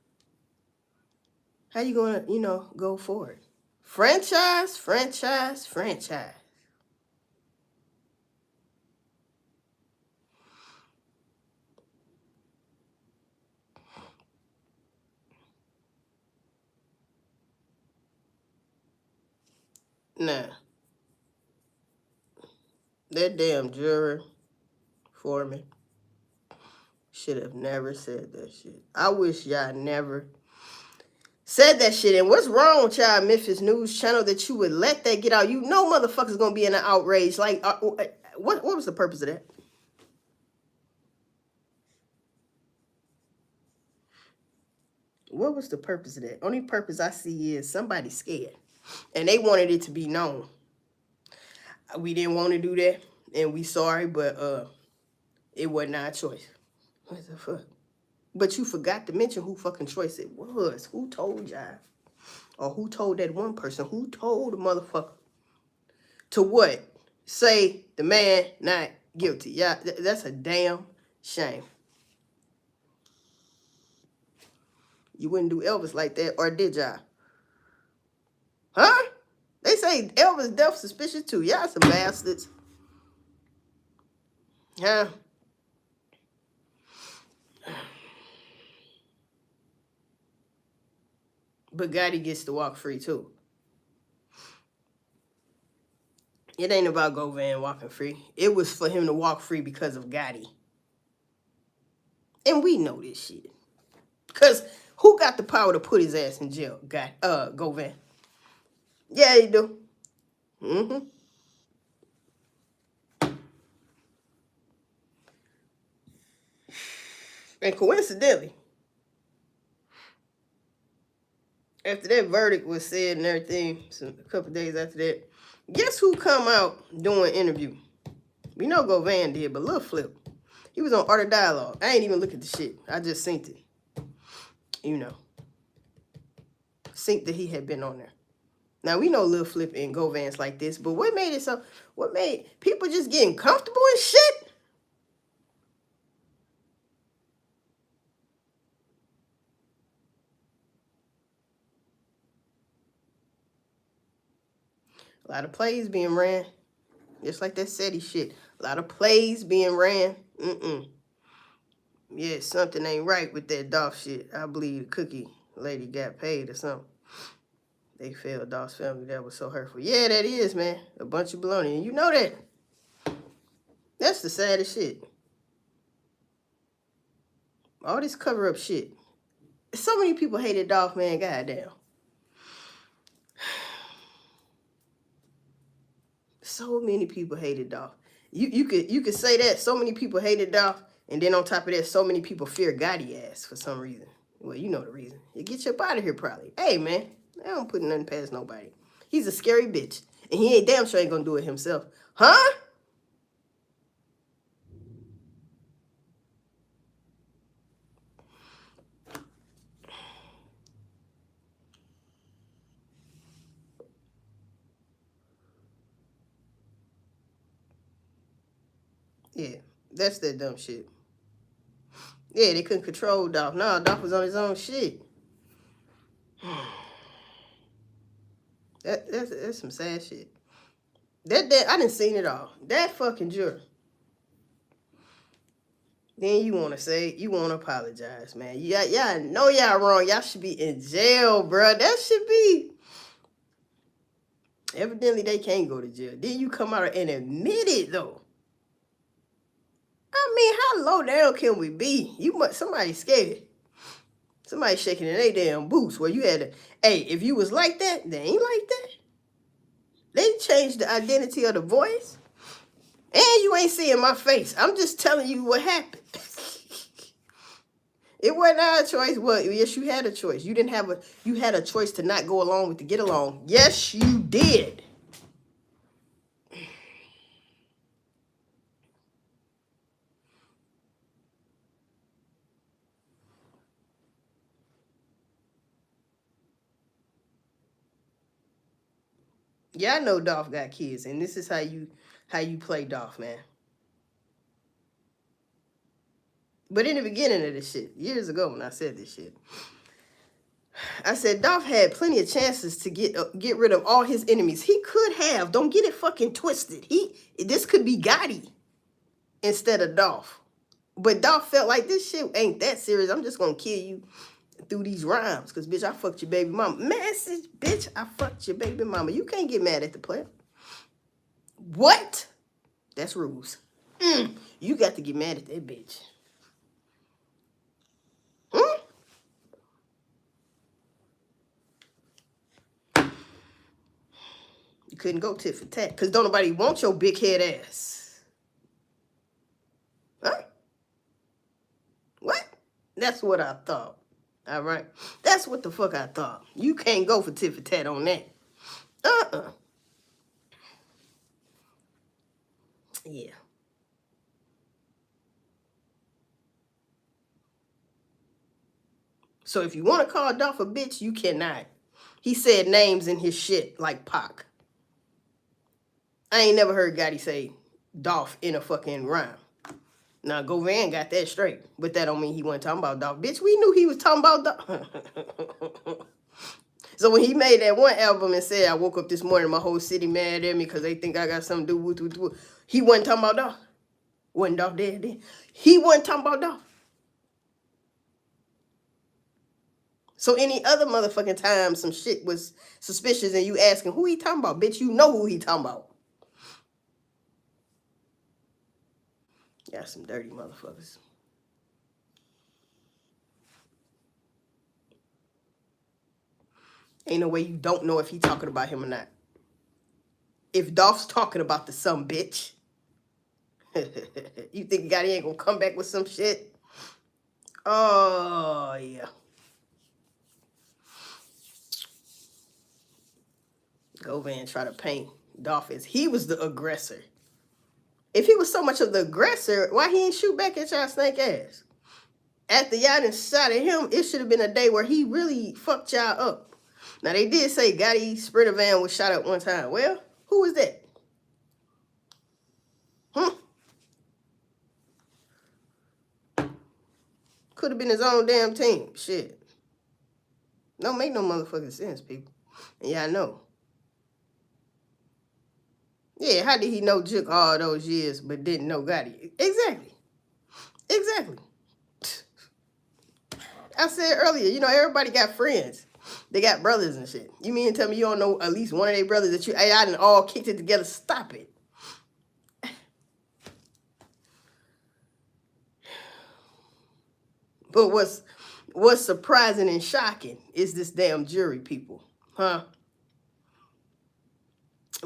How you gonna, go forward? Franchise. Nah. That damn juror foreman should have never said that shit. I wish y'all never said that shit. And what's wrong with y'all Memphis News Channel that you would let that get out? You know motherfuckers gonna be in an outrage. Like, what was the purpose of that? What was the purpose of that? Only purpose I see is somebody scared. And they wanted it to be known. We didn't want to do that. And we sorry, but it wasn't our choice. What the fuck? But you forgot to mention who fucking choice it was. Who told y'all? Or who told that one person? Who told the motherfucker to what? Say the man not guilty. Yeah, that's a damn shame. You wouldn't do Elvis like that, or did y'all? Huh? They say Elvis' death suspicious too. Y'all some bastards. Huh? But Gotti gets to walk free too. It ain't about Govan walking free. It was for him to walk free because of Gotti. And we know this shit. Because who got the power to put his ass in jail? Govan. Yeah, he do. Mm-hmm. And coincidentally, after that verdict was said and everything, a couple days after that, guess who come out doing an interview? We know Govan did, but Lil Flip, he was on Art of Dialogue. I ain't even look at the shit. I just synced it. You know. Synced that he had been on there. Now, we know Lil Flip and Govan's like this, but what made it so? What made people just getting comfortable and shit? A lot of plays being ran. Just like that SETI shit. A lot of plays being ran. Yeah, something ain't right with that Dolph shit. I believe the cookie lady got paid or something. They failed Dolph's family. That was so hurtful. Yeah, that is, man. A bunch of baloney. And you know that. That's the saddest shit. All this cover-up shit. So many people hated Dolph, man. Goddamn. So many people hated Dolph. You could say that. So many people hated Dolph. And then on top of that, so many people fear Gotti ass for some reason. Well, you know the reason. You get you up out of here probably. Hey, man. I don't put nothing past nobody. He's a scary bitch. And he ain't damn sure ain't gonna do it himself. Huh? Yeah, that's that dumb shit. Yeah, they couldn't control Dolph. No, Dolph was on his own shit. That's some sad shit. That I done seen it all. That fucking juror. Then you want to say, you want to apologize, man. Y'all know y'all wrong. Y'all should be in jail, bro. That should be. Evidently, they can't go to jail. Then you come out and admit it, though. I mean, how low down can we be? Somebody scared. Somebody shaking in their damn boots where you had to, hey, if you was like that, they ain't like that. They changed the identity of the voice. And you ain't seeing my face. I'm just telling you what happened. It wasn't our choice. Well, yes, you had a choice. You had a choice to not go along with the get along. Yes, you did. Yeah, I know Dolph got kids, and this is how you play Dolph, man. But in the beginning of this shit, years ago when I said this shit, I said Dolph had plenty of chances to get rid of all his enemies. He could have. Don't get it fucking twisted. This could be Gotti instead of Dolph. But Dolph felt like this shit ain't that serious. I'm just gonna kill you. through these rhymes. Because, bitch, I fucked your baby mama. Message, bitch, I fucked your baby mama. You can't get mad at the player. What? That's rules. You got to get mad at that bitch. You couldn't go tit for tat because don't nobody want your big head ass. Huh? What? That's what I thought. All right? That's what the fuck I thought. You can't go for tit for tat on that. Yeah. So if you want to call Dolph a bitch, you cannot. He said names in his shit like Pac. I ain't never heard Gotti say Dolph in a fucking rhyme. Now, Govan got that straight, but that don't mean he wasn't talking about Dolph. Bitch, we knew he was talking about Dolph. So when he made that one album and said, I woke up this morning, my whole city mad at me because they think I got something to do with, he wasn't talking about Dolph. Wasn't Dolph dead then? He wasn't talking about Dolph. So any other motherfucking time some shit was suspicious and you asking who he talking about, bitch, you know who he talking about. Got some dirty motherfuckers. Ain't no way you don't know if he talking about him or not. If Dolph's talking about the some bitch, you think Gotti ain't gonna come back with some shit? Oh, yeah. Govan try to paint Dolph as he was the aggressor. If he was so much of the aggressor, why he ain't shoot back at y'all snake ass? After y'all done shot at him, it should have been a day where he really fucked y'all up. Now, they did say Gotti Sprinter van was shot at one time. Well, who was that? Could have been his own damn team. Shit. Don't make no motherfucking sense, people. And y'all know. Yeah, how did he know Juke all those years but didn't know Gotti? Exactly. Exactly. I said earlier, you know, everybody got friends. They got brothers and shit. You mean to tell me you don't know at least one of their brothers that I done all kicked it together? Stop it. But what's surprising and shocking is this damn jury, people. Huh?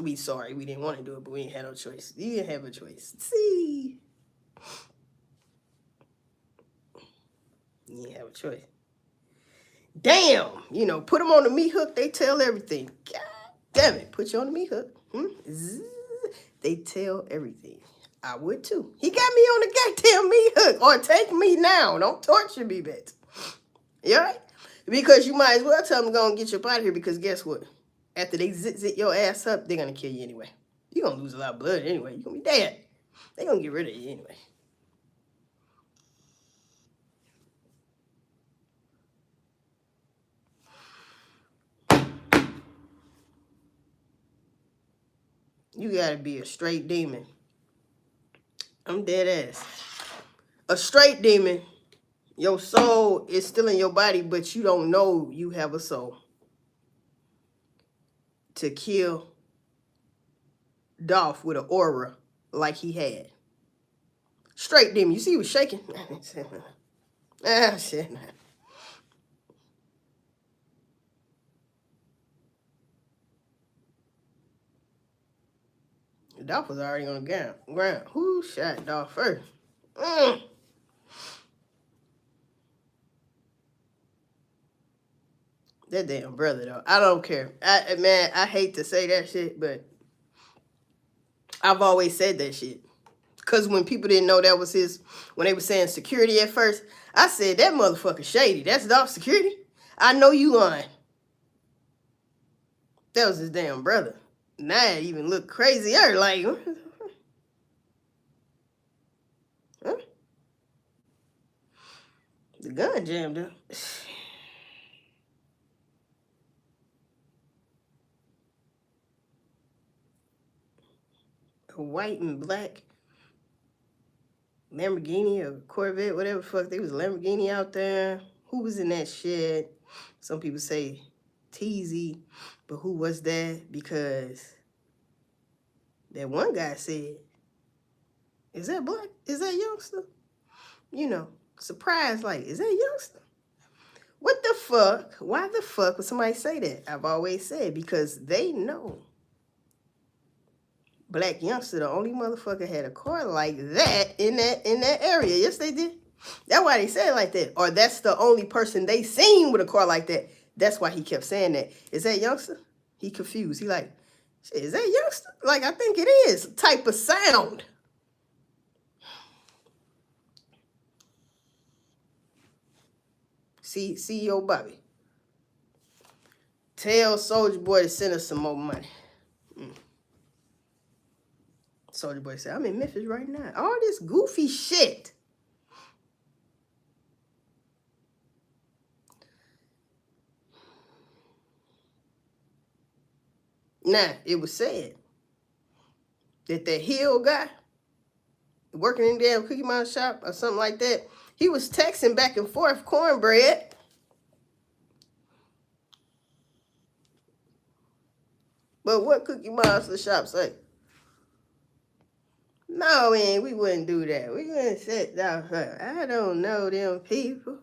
We sorry. We didn't want to do it, but we ain't had no choice. You didn't have a choice. See? You didn't have a choice. Damn. You know, put them on the meat hook. They tell everything. God damn it. Put you on the meat hook. They tell everything. I would too. He got me on the goddamn meat hook. Or take me now. Don't torture me, bitch. You all right? Because you might as well tell them to go and get you up out of here because guess what? After they zit your ass up, they're going to kill you anyway. You're going to lose a lot of blood anyway. You're going to be dead. They're going to get rid of you anyway. You got to be a straight demon. I'm dead ass. A straight demon. Your soul is still in your body, but you don't know you have a soul. To kill Dolph with an aura like he had. Straight demon. You see he was shaking? Shit. Dolph was already on the ground. Who shot Dolph first? That damn brother, though. I don't care. I hate to say that shit, but I've always said that shit. Because when people didn't know that was his, when they were saying security at first, I said, that motherfucker shady. That's Dolph security? I know you lying. That was his damn brother. Now it even look crazier. Like, huh? The gun jammed up. A white and black Lamborghini or Corvette, whatever the fuck. There was a Lamborghini out there. who was in that shit? Some people say Teasy, but who was that? Because that one guy said, is that black? Is that youngster? You know, surprised, like, is that youngster? What the fuck? Why the fuck would somebody say that? I've always said, because they know Black Youngster, the only motherfucker, had a car like that in that area. Yes, they did. That's why they say it like that. Or that's the only person they seen with a car like that. That's why he kept saying that. Is that youngster? He confused. He like, shit, is that youngster? Like, I think it is. Type of sound. See, CEO Bobby. Tell Soulja Boy to send us some more money. Soulja Boy said, I'm in Memphis right now. All this goofy shit. Now, it was said that Hill guy working in the damn Cookie Monster shop or something like that, he was texting back and forth cornbread. But what Cookie Monster shop say? No, man, we wouldn't do that. We wouldn't sit down. I don't know them people.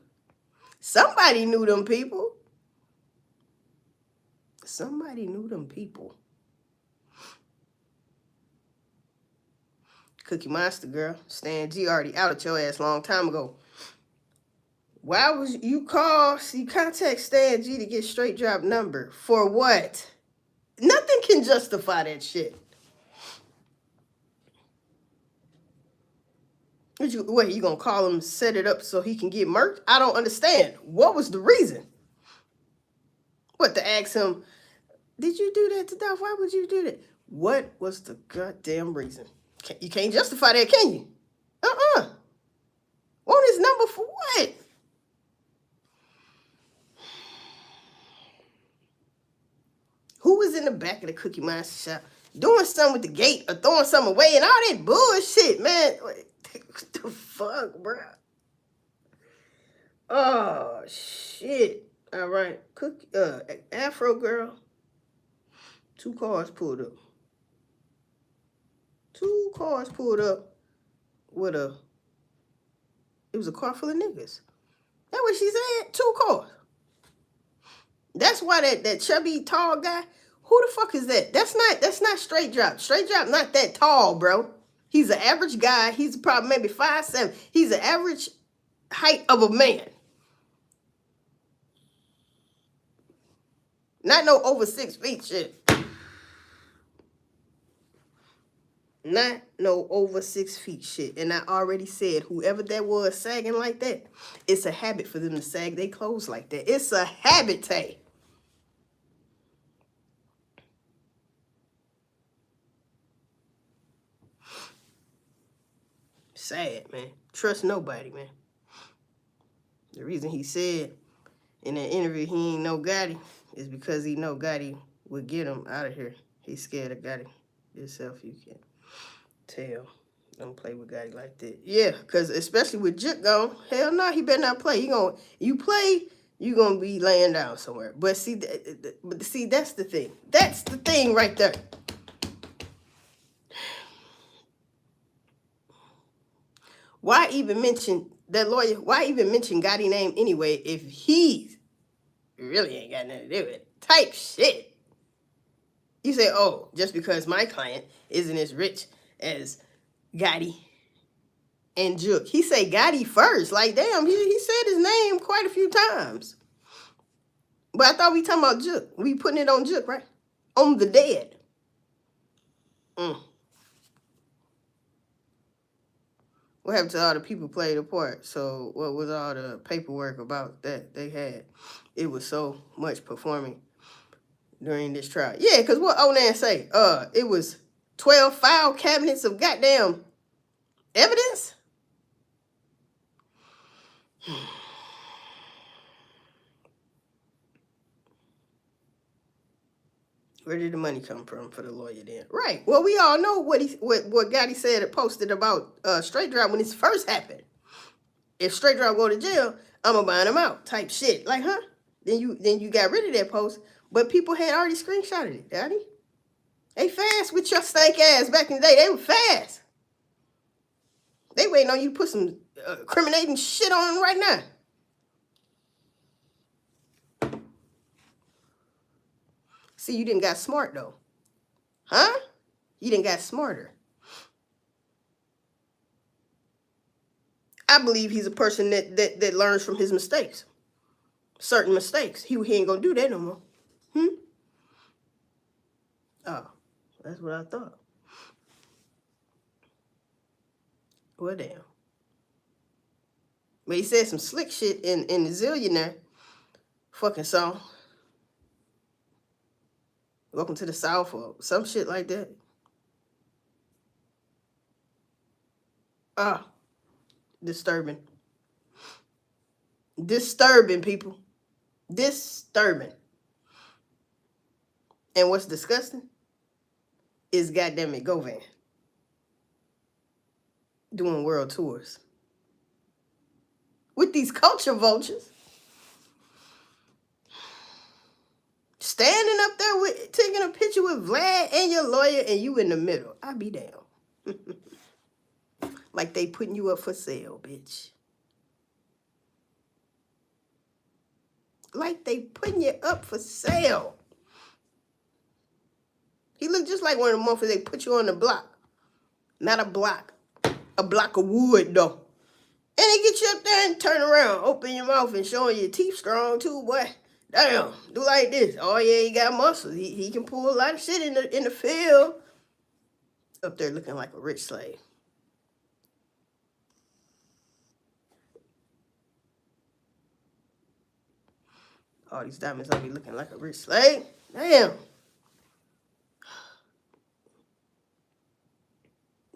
Somebody knew them people. Somebody knew them people. Cookie Monster girl, Stan G already out at your ass a long time ago. Why was you contact Stan G to get Straight Drop number? For what? Nothing can justify that shit. What, you gonna call him, set it up so he can get murked? I don't understand. What was the reason? What, to ask him, did you do that to Dolph? Why would you do that? What was the goddamn reason? You can't justify that, can you? Want his number for what? Who was in the back of the Cookie Monster shop doing something with the gate or throwing something away and all that bullshit, man? What the fuck, bro? Oh, shit. All right. Afro girl. 2 cars pulled up. 2 cars pulled up with it was a car full of niggas. That's what she said. 2 cars. That's why that chubby tall guy, who the fuck is that? That's not Straight Drop. Straight Drop not that tall, bro. He's an average guy. He's probably maybe 5'7". He's an average height of a man. Not no over 6 feet shit. Not no over 6 feet shit. And I already said, whoever that was sagging like that, it's a habit for them to sag their clothes like that. It's a habit, Tay. Sad, man. Trust nobody, man. The reason he said in that interview he ain't know Gotti is because he know Gotti would get him out of here. He's scared of Gotti. Yourself, you can't tell. Don't play with Gotti like that. Yeah, because especially with Jit gone, hell no, he better not play. You play, you gonna be laying down somewhere. But see, that's the thing. That's the thing right there. Why even mention that lawyer? Why even mention Gotti name anyway if he really ain't got nothing to do with it? Type shit. You say, oh, just because my client isn't as rich as Gotti and Juke. He say Gotti first. Like, damn, he said his name quite a few times. But I thought we talking about Juke. We putting it on Juke, right? On the dead. What happened to all the people played a part? So what was all the paperwork about that they had? It was so much performing during this trial. Yeah, because what Onan say? It was 12 file cabinets of goddamn evidence? Where did the money come from for the lawyer then? Right. Well, we all know what Gotti said and posted about Straight Drop when this first happened. If Straight Drop go to jail, I'ma bind them out type shit. Like, huh? Then you got rid of that post, but people had already screenshotted it, daddy. They fast with your stank ass back in the day. They were fast. They waiting on you to put some incriminating shit on them right now. See, you didn't got smart though. Huh? You didn't got smarter. I believe he's a person that learns from his mistakes. Certain mistakes. He ain't gonna do that no more. Oh, that's what I thought. Well, damn. But he said some slick shit in the Zillionaire fucking song. Welcome to the South or some shit like that. Ah, disturbing. Disturbing, people. Disturbing. And what's disgusting is goddamn it Govan doing world tours with these culture vultures. Standing up there with taking a picture with Vlad and your lawyer and you in the middle. I be down. Like they putting you up for sale, bitch. Like they putting you up for sale. He looked just like one of the motherfuckers they put you on the block. Not a block. A block of wood, though. And they get you up there and turn around. Open your mouth and showing your teeth strong, too, boy. Damn. Do like this. Oh, yeah, he got muscles. He can pull a lot of shit in the field. Up there looking like a rich slave. All these diamonds, I'll be looking like a rich slave. Damn.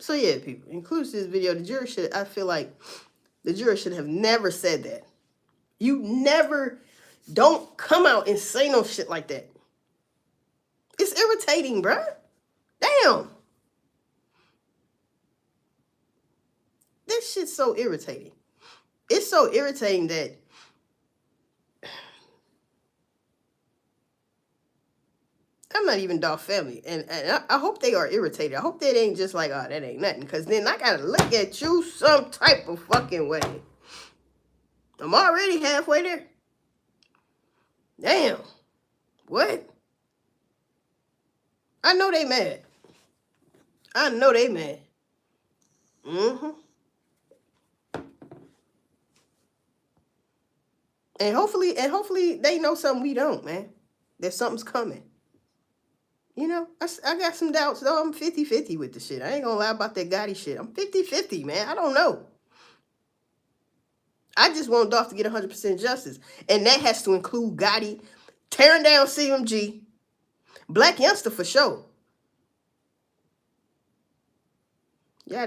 So yeah, people, includes this video, the jury I feel like the jury should have never said that. You never, don't come out and say no shit like that. It's irritating, bruh. Damn. This shit's so irritating. It's so irritating that I'm not even Dolph family, and I hope they are irritated. I hope that ain't just like, oh, that ain't nothing, because then I gotta look at you some type of fucking way. I'm already halfway there. Damn. What? I know they mad. I know they mad. And hopefully they know something we don't, man. That something's coming. You know, I got some doubts, though. I'm 50-50 with the shit. I ain't gonna lie about that Gotti shit. I'm 50-50, man. I don't know. I just want Dolph to get 100% justice. And that has to include Gotti tearing down CMG. Black Youngster for sure. Yeah.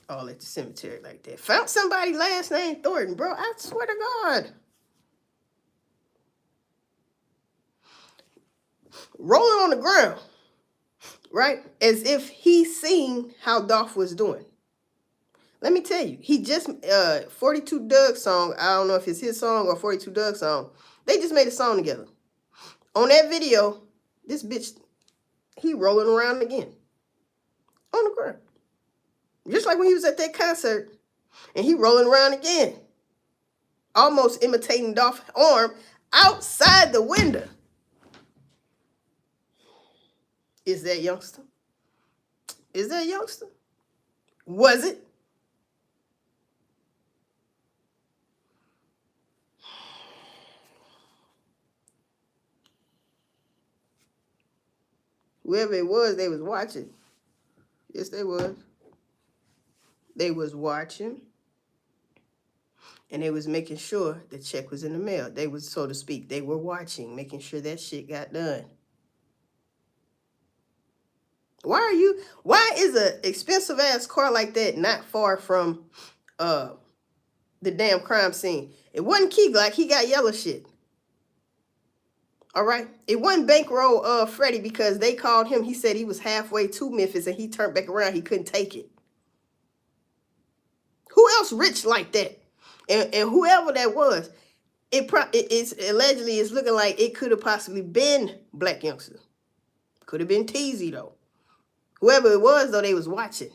All at the cemetery like that. Found somebody last name Thornton, bro. I swear to God. Rolling on the ground, right? As if he seen how Dolph was doing. Let me tell you, he just, 42 Dugg song, I don't know if it's his song or 42 Dugg song, they just made a song together. On that video, this bitch, he rolling around again. On the ground. Just like when he was at that concert, and he rolling around again. Almost imitating Dolph's arm outside the window. Is that Youngster? Is that Youngster? Was it? Whoever it was, they was watching. Yes, they was. They was watching. And they was making sure the check was in the mail. They was, so to speak, they were watching, making sure that shit got done. Why is an expensive ass car like that not far from the damn crime scene? It wasn't Key Glock, he got yellow shit. All right? It wasn't Bankroll Freddie because they called him, he said he was halfway to Memphis and he turned back around, he couldn't take it. Who else rich like that? And whoever that was, it's allegedly is looking like it could have possibly been Black Youngster. Could have been Teezy though. Whoever it was though, they was watching.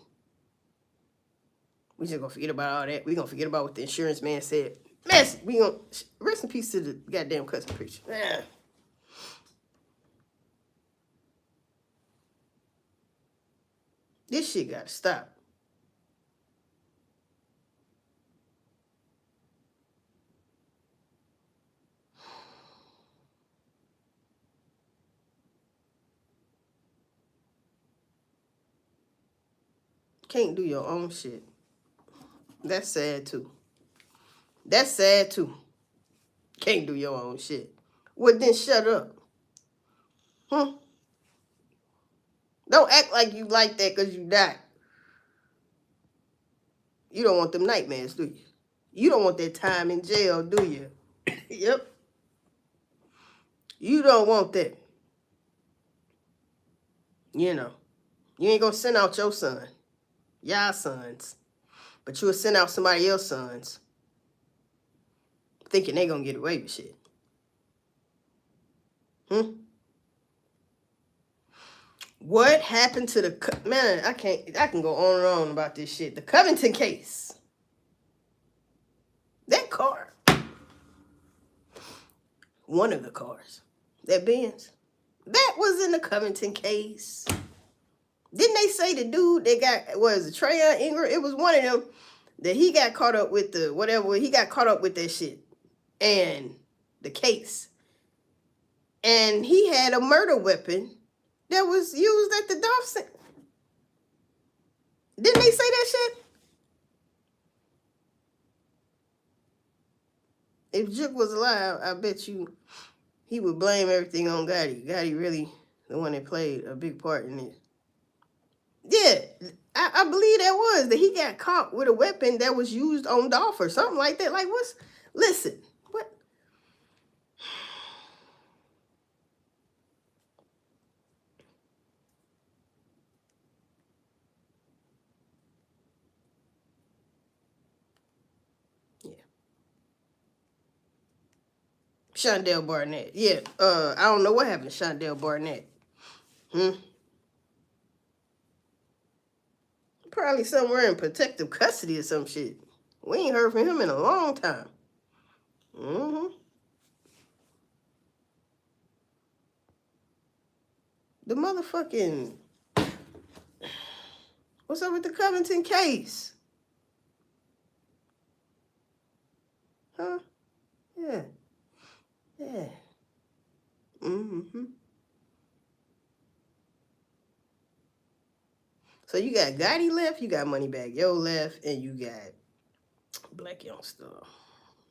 We just gonna forget about all that. We gonna forget about what the insurance man said. We gonna rest in peace to the goddamn cousin preacher. This shit gotta stop. Can't do your own shit. That's sad too. That's sad too. Can't do your own shit. Well, then shut up. Don't act like you like that because you died. You don't want them nightmares, do you? You don't want that time in jail, do you? Yep. You don't want that. You know. You ain't gonna send out your son. Y'all sons. But you'll send out somebody else's sons. Thinking they gonna get away with shit. What happened to the... Man, I can go on and on about this shit. The Covington case. That car. One of the cars. That Benz. That was in the Covington case. Didn't they say the dude that got... Was it Trayon Ingram? It was one of them that he got caught up with the... Whatever. He got caught up with that shit. And the case. And he had a murder weapon that was used at the Dolph Center. Didn't they say that shit? If Juke was alive, I bet you he would blame everything on Gotti. Gotti really the one that played a big part in it. Yeah, I believe that was that he got caught with a weapon that was used on Dolph or something like that. Like, what's... Listen, what... Shondell Barnett. Yeah. I don't know what happened to Shondell Barnett. Probably somewhere in protective custody or some shit. We ain't heard from him in a long time. The motherfucking... What's up with the Covington case? Huh? Yeah. Yeah. So you got Gotti left, you got Moneybagg Yo left, and you got Black Youngster.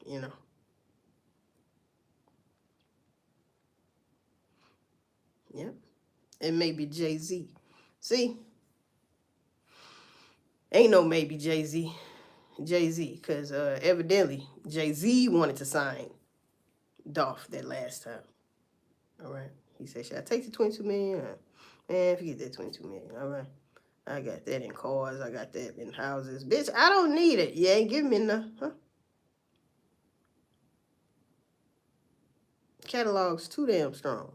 You know. Yep. And maybe Jay-Z. See? Ain't no maybe Jay-Z. Jay-Z. Because evidently Jay-Z wanted to sign Dolph that last time. All right. He said, should I take the $22 million? Man, forget that $22 million. All right. I got that in cars. I got that in houses. Bitch, I don't need it. You ain't giving me enough. Huh? Catalog's too damn strong.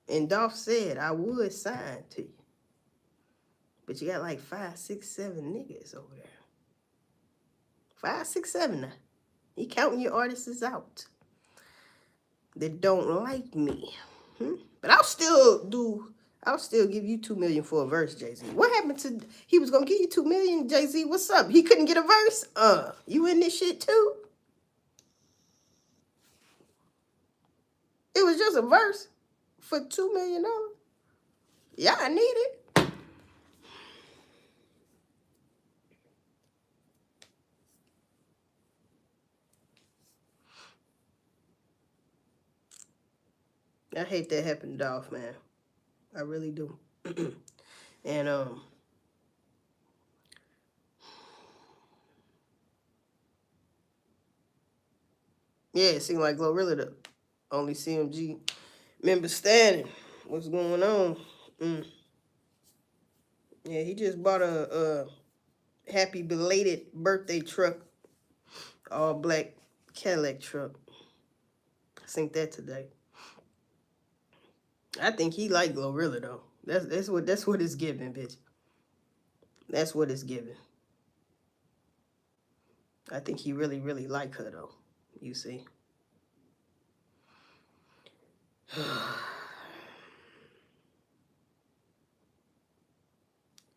And Dolph said, I would sign to you. But you got like 5, 6, 7 niggas over there. 5, 6, 7 now. He counting your artists out that don't like me. But I'll still give you $2 million for a verse, Jay-Z. What happened to... He was going to give you $2 million, Jay-Z. What's up? He couldn't get a verse? You in this shit too? It was just a verse for $2 million. Yeah, I need it. I hate that happened to Dolph, man. I really do. And yeah, it seemed like Glorilla the only CMG member standing. What's going on? Yeah, he just bought a happy belated birthday truck. All black Cadillac truck. I think that today. I think he like Glorilla though. That's what it's giving, bitch. That's what it's giving. I think he really, really like her though. You see.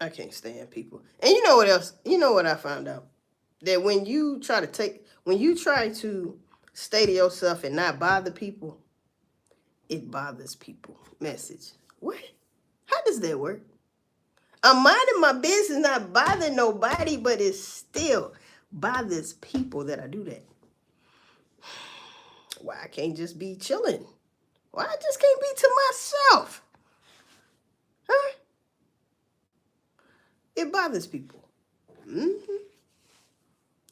I can't stand people. And you know what else? You know what I found out? That when you try to stay to yourself and not bother people, it bothers people. Message. What? How does that work? I'm minding my business, not bothering nobody, but it still bothers people that I do that. Why I can't just be chilling? Why I just can't be to myself? Huh? It bothers people. You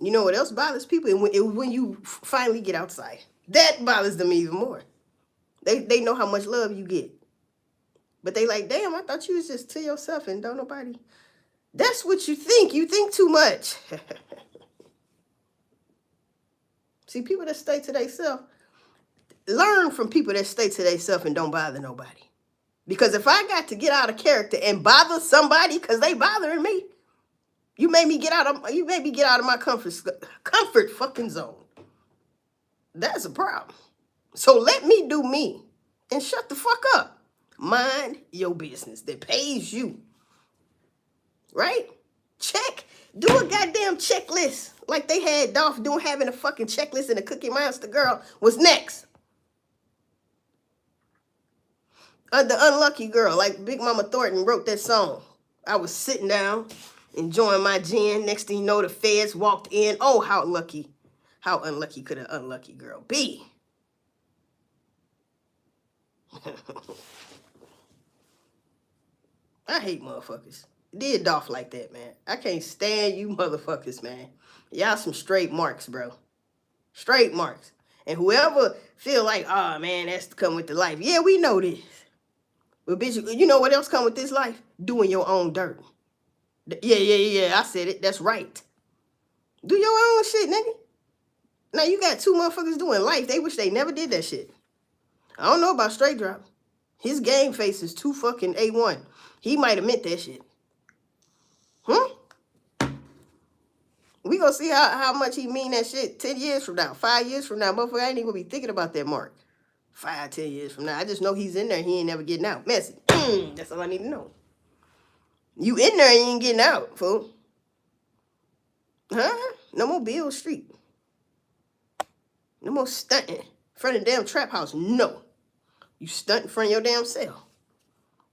know what else bothers people? When you finally get outside. That bothers them even more. They know how much love you get. But they like, damn, I thought you was just to yourself and don't nobody. That's what you think. You think too much. See, people that stay to themselves, learn from people that stay to themselves and don't bother nobody. Because if I got to get out of character and bother somebody because they bothering me, you made me get out of my comfort fucking zone. That's a problem. So let me do me and shut the fuck up. Mind your business that pays you. Right? Check. Do a goddamn checklist like they had Dolph doing, having a fucking checklist in the Cookie Monster Girl was next. The Unlucky Girl, like Big Mama Thornton wrote that song. I was sitting down, enjoying my gin. Next thing you know, the feds walked in. Oh, how unlucky could an unlucky girl be? I hate motherfuckers. Did Dolph like that, man. I can't stand you motherfuckers, man. Y'all some straight marks, bro. Straight marks. And whoever feel like, oh, man, that's come with the life. Yeah, we know this. But, bitch, you know what else come with this life? Doing your own dirt. Yeah, I said it. That's right. Do your own shit, nigga. Now, you got two motherfuckers doing life. They wish they never did that shit. I don't know about Straight Drop. His game face is too fucking A1. He might have meant that shit. We gonna see how much he mean that shit 10 years from now, 5 years from now. Motherfucker, I ain't even gonna be thinking about that mark. 5, 10 years from now. I just know he's in there. He ain't never getting out. Message. That's all I need to know. You in there and you ain't getting out, fool. Huh? No more Beale Street. No more stunting in front of the damn trap house. No. You stunt in front of your damn cell.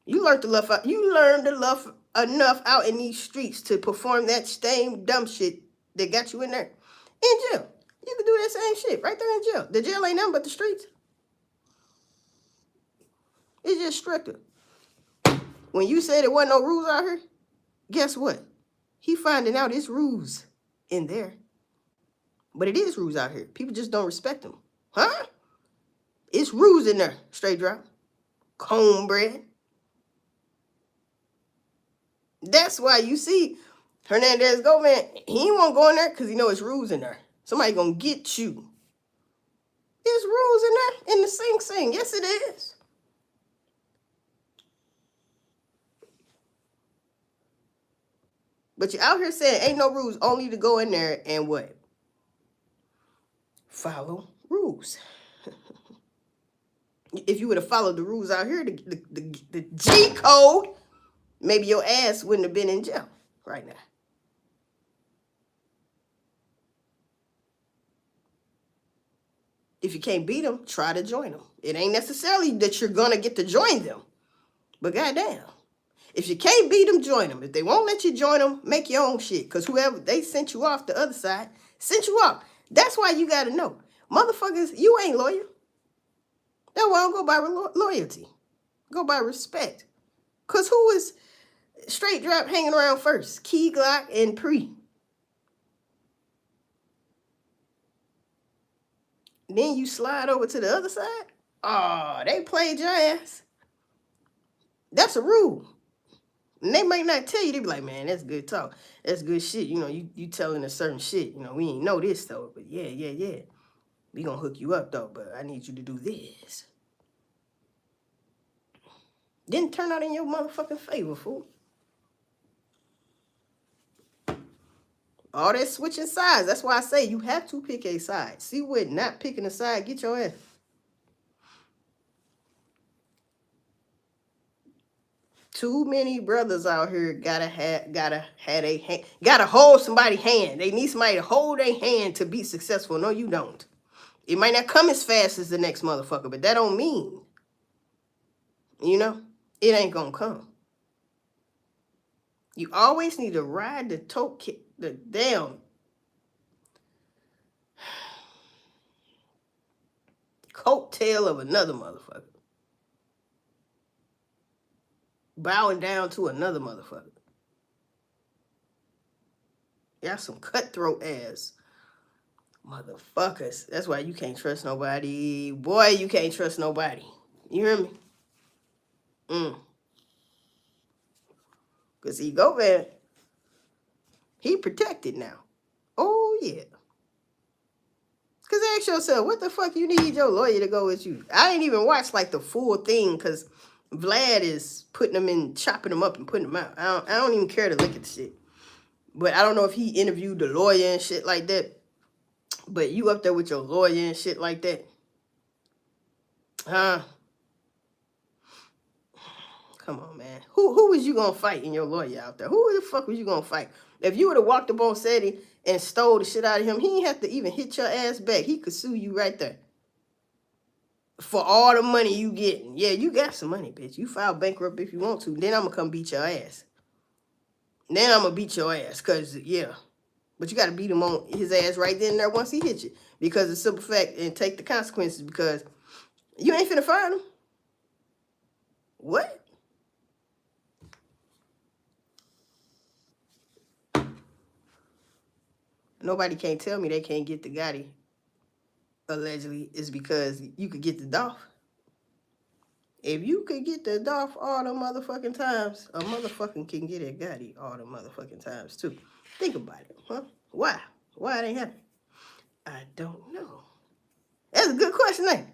You learned to love out. You learned to love enough out in these streets to perform that same dumb shit that got you in there. In jail. You can do that same shit right there in jail. The jail ain't nothing but the streets. It's just stricter. When you said there wasn't no rules out here, guess what? He finding out it's rules in there. But it is rules out here. People just don't respect them. Huh? It's rules in there. Straight Drop. Cornbread. That's why you see Hernandez Govan, he won't go in there because he know it's rules in there. Somebody gonna get you. There's rules in there in the Sing Sing. Yes, it is. But you're out here saying ain't no rules, only to go in there and what? Follow rules. If you would have followed the rules out here, the G code, maybe your ass wouldn't have been in jail right now. If you can't beat them, try to join them. It ain't necessarily that you're going to get to join them. But goddamn, if you can't beat them, join them. If they won't let you join them, make your own shit. Because whoever, they sent you off the other side, sent you off. That's why you got to know. Motherfuckers, you ain't loyal. That's why I don't go by loyalty. Go by respect. Because who is Straight Drop hanging around first? Key Glock and Pre. Then you slide over to the other side. Oh, they played your ass. That's a rule. And they might not tell you. They be like, man, that's good talk. That's good shit. You know, you telling a certain shit. You know, we ain't know this, though. But yeah. We gonna hook you up, though. But I need you to do this. Didn't turn out in your motherfucking favor, fool. All that switching sides. That's why I say you have to pick a side. See what not picking a side, get your ass. Too many brothers out here gotta hold somebody's hand. They need somebody to hold their hand to be successful. No, you don't. It might not come as fast as the next motherfucker, but that don't mean, you know, it ain't gonna come. You always need to ride the damn coattail of another motherfucker. Bowing down to another motherfucker. Y'all some cutthroat ass motherfuckers. That's why you can't trust nobody. Boy, you can't trust nobody. You hear me? Because he go there. He protected now. Oh, yeah. Because ask yourself, what the fuck you need your lawyer to go with you? I ain't even watched like the full thing because Vlad is putting them in, chopping them up and putting them out. I don't even care to look at the shit. But I don't know if he interviewed the lawyer and shit like that. But you up there with your lawyer and shit like that. Huh? Come on, man. Who was you gonna fight in your lawyer out there? Who the fuck was you gonna fight? If you would have walked up on Seti and stole the shit out of him, he ain't have to even hit your ass back. He could sue you right there. For all the money you getting. Yeah, you got some money, bitch. You file bankrupt if you want to. Then I'm gonna come beat your ass. Then I'm gonna beat your ass. Cause yeah. But you gotta beat him on his ass right then and there once he hits you. Because the simple fact, and take the consequences, because you ain't finna find him. What? Nobody can't tell me they can't get the Gotti, allegedly, is because you could get the Dolph. If you could get the Dolph all the motherfucking times, a motherfucking can get a Gotti all the motherfucking times, too. Think about it, huh? Why? Why it ain't happening? I don't know. That's a good question, ain't it?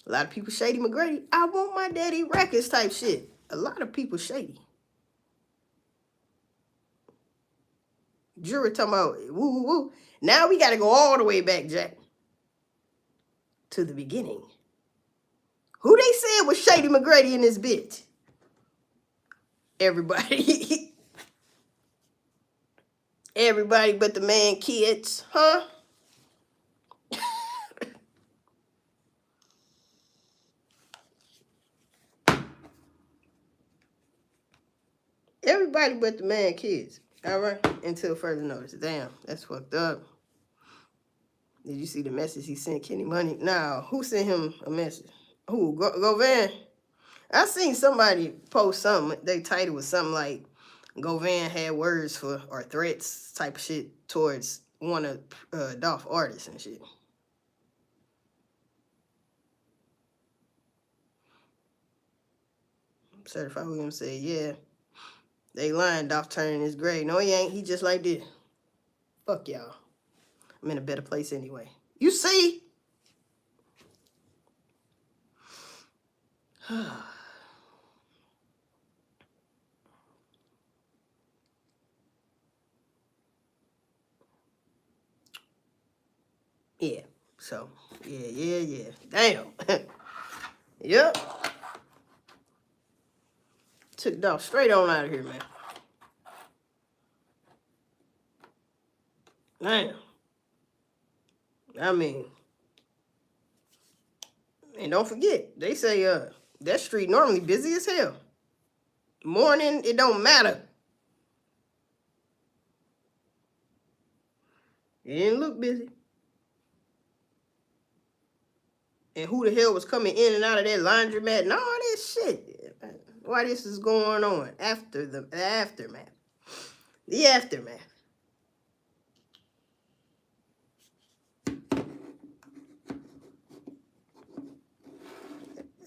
A lot of people shady McGrady. I want my daddy records type shit. A lot of people shady. Jury talking about woo. Now we got to go all the way back, Jack, to the beginning. Who they said was Shady McGrady in this bitch? Everybody. Everybody but the man kids, huh? Everybody but the man kids. All right, until further notice. Damn, that's fucked up. Did you see the message he sent Kenny Money? Nah, who sent him a message? Who? Govan? I seen somebody post something. They title was something like Govan had words for or threats type of shit towards one of Dolph artists and shit. Certified Williams said, yeah. They lying, Dolph turning his grave. No, he ain't. He just like this. Fuck y'all. I'm in a better place anyway. You see? Yeah. So, yeah. Damn. Yep. Took Dolph straight on out of here, man. Damn. I mean, and don't forget, they say that street normally busy as hell. Morning, it don't matter. It didn't look busy. And who the hell was coming in and out of that laundromat and all this shit? Why this is going on after the aftermath? The aftermath.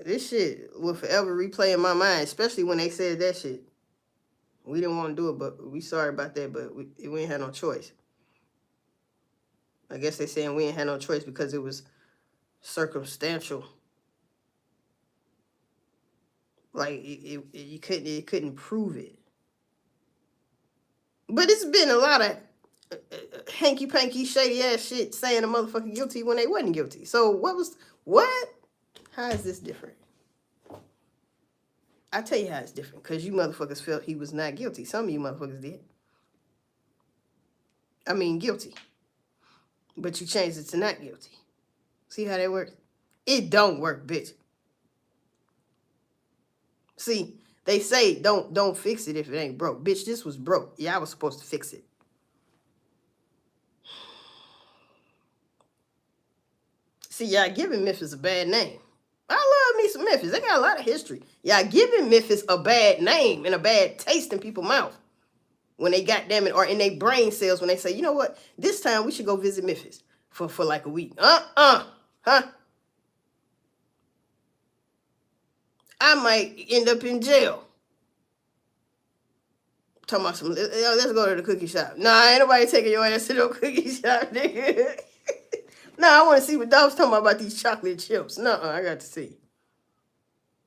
This shit will forever replay in my mind, especially when they said that shit. We didn't want to do it, but we sorry about that, but we ain't had no choice. I guess they saying we ain't had no choice because it was circumstantial. Like you couldn't prove it. But it's been a lot of hanky-panky, shady-ass shit saying a motherfucker guilty when they wasn't guilty. So what? How is this different? I tell you how it's different. Because you motherfuckers felt he was not guilty. Some of you motherfuckers did. I mean, guilty. But you changed it to not guilty. See how that works? It don't work, bitch. See, they say don't fix it if it ain't broke. Bitch, this was broke. Yeah, I was supposed to fix it. See, y'all giving Memphis a bad name. I love me some Memphis. They got a lot of history. Y'all giving Memphis a bad name and a bad taste in people's mouth when they goddamn it, or in their brain cells when they say, you know what, this time we should go visit Memphis for like a week. Huh? I might end up in jail. Talking about some, let's go to the cookie shop. Nah, ain't nobody taking your ass to no cookie shop, nigga. Nah, I want to see what Dolph's talking about these chocolate chips. Nuh-uh, I got to see.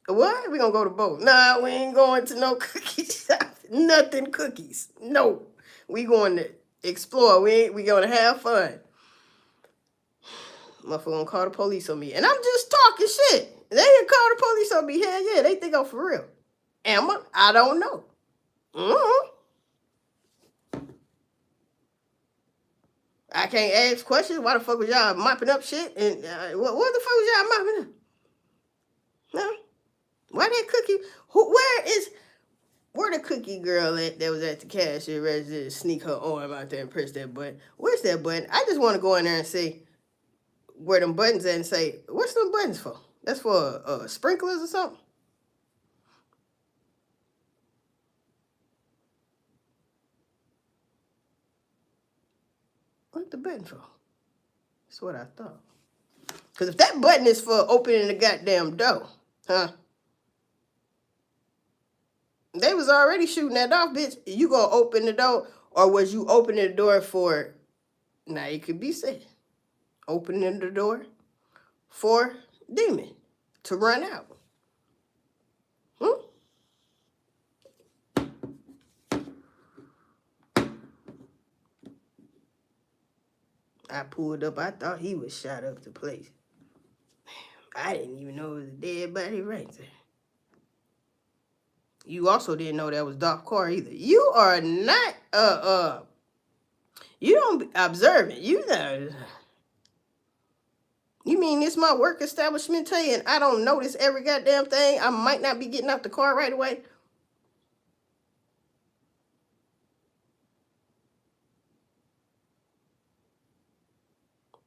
What? We gonna go to both? Nah, we ain't going to no cookie shop. Nothing cookies. No. We going to explore. We going to have fun. Motherfucker gonna call the police on me. And I'm just talking shit. They ain't call the police on me. Hell yeah, they think I'm for real. Am I? I don't know. I can't ask questions. Why the fuck was y'all mopping up shit? And what the fuck was y'all mopping up? No. Why that cookie? Where the cookie girl at that was at the cashier register to sneak her arm out there and press that button? Where's that button? I just want to go in there and say where them buttons at and say, what's them buttons for? That's for sprinklers or something? What the button for? That's what I thought. Because if that button is for opening the goddamn door, huh? They was already shooting that off, bitch. You gonna open the door, or was you opening the door for, now it could be said, opening the door for Demon to run out? I pulled up. I thought he was shot up the place. I didn't even know it was a dead body right there. You also didn't know that was Dolph Carr either. You are not you don't be observant. You know. You mean this my work establishment tell you and I don't notice every goddamn thing? I might not be getting out the car right away.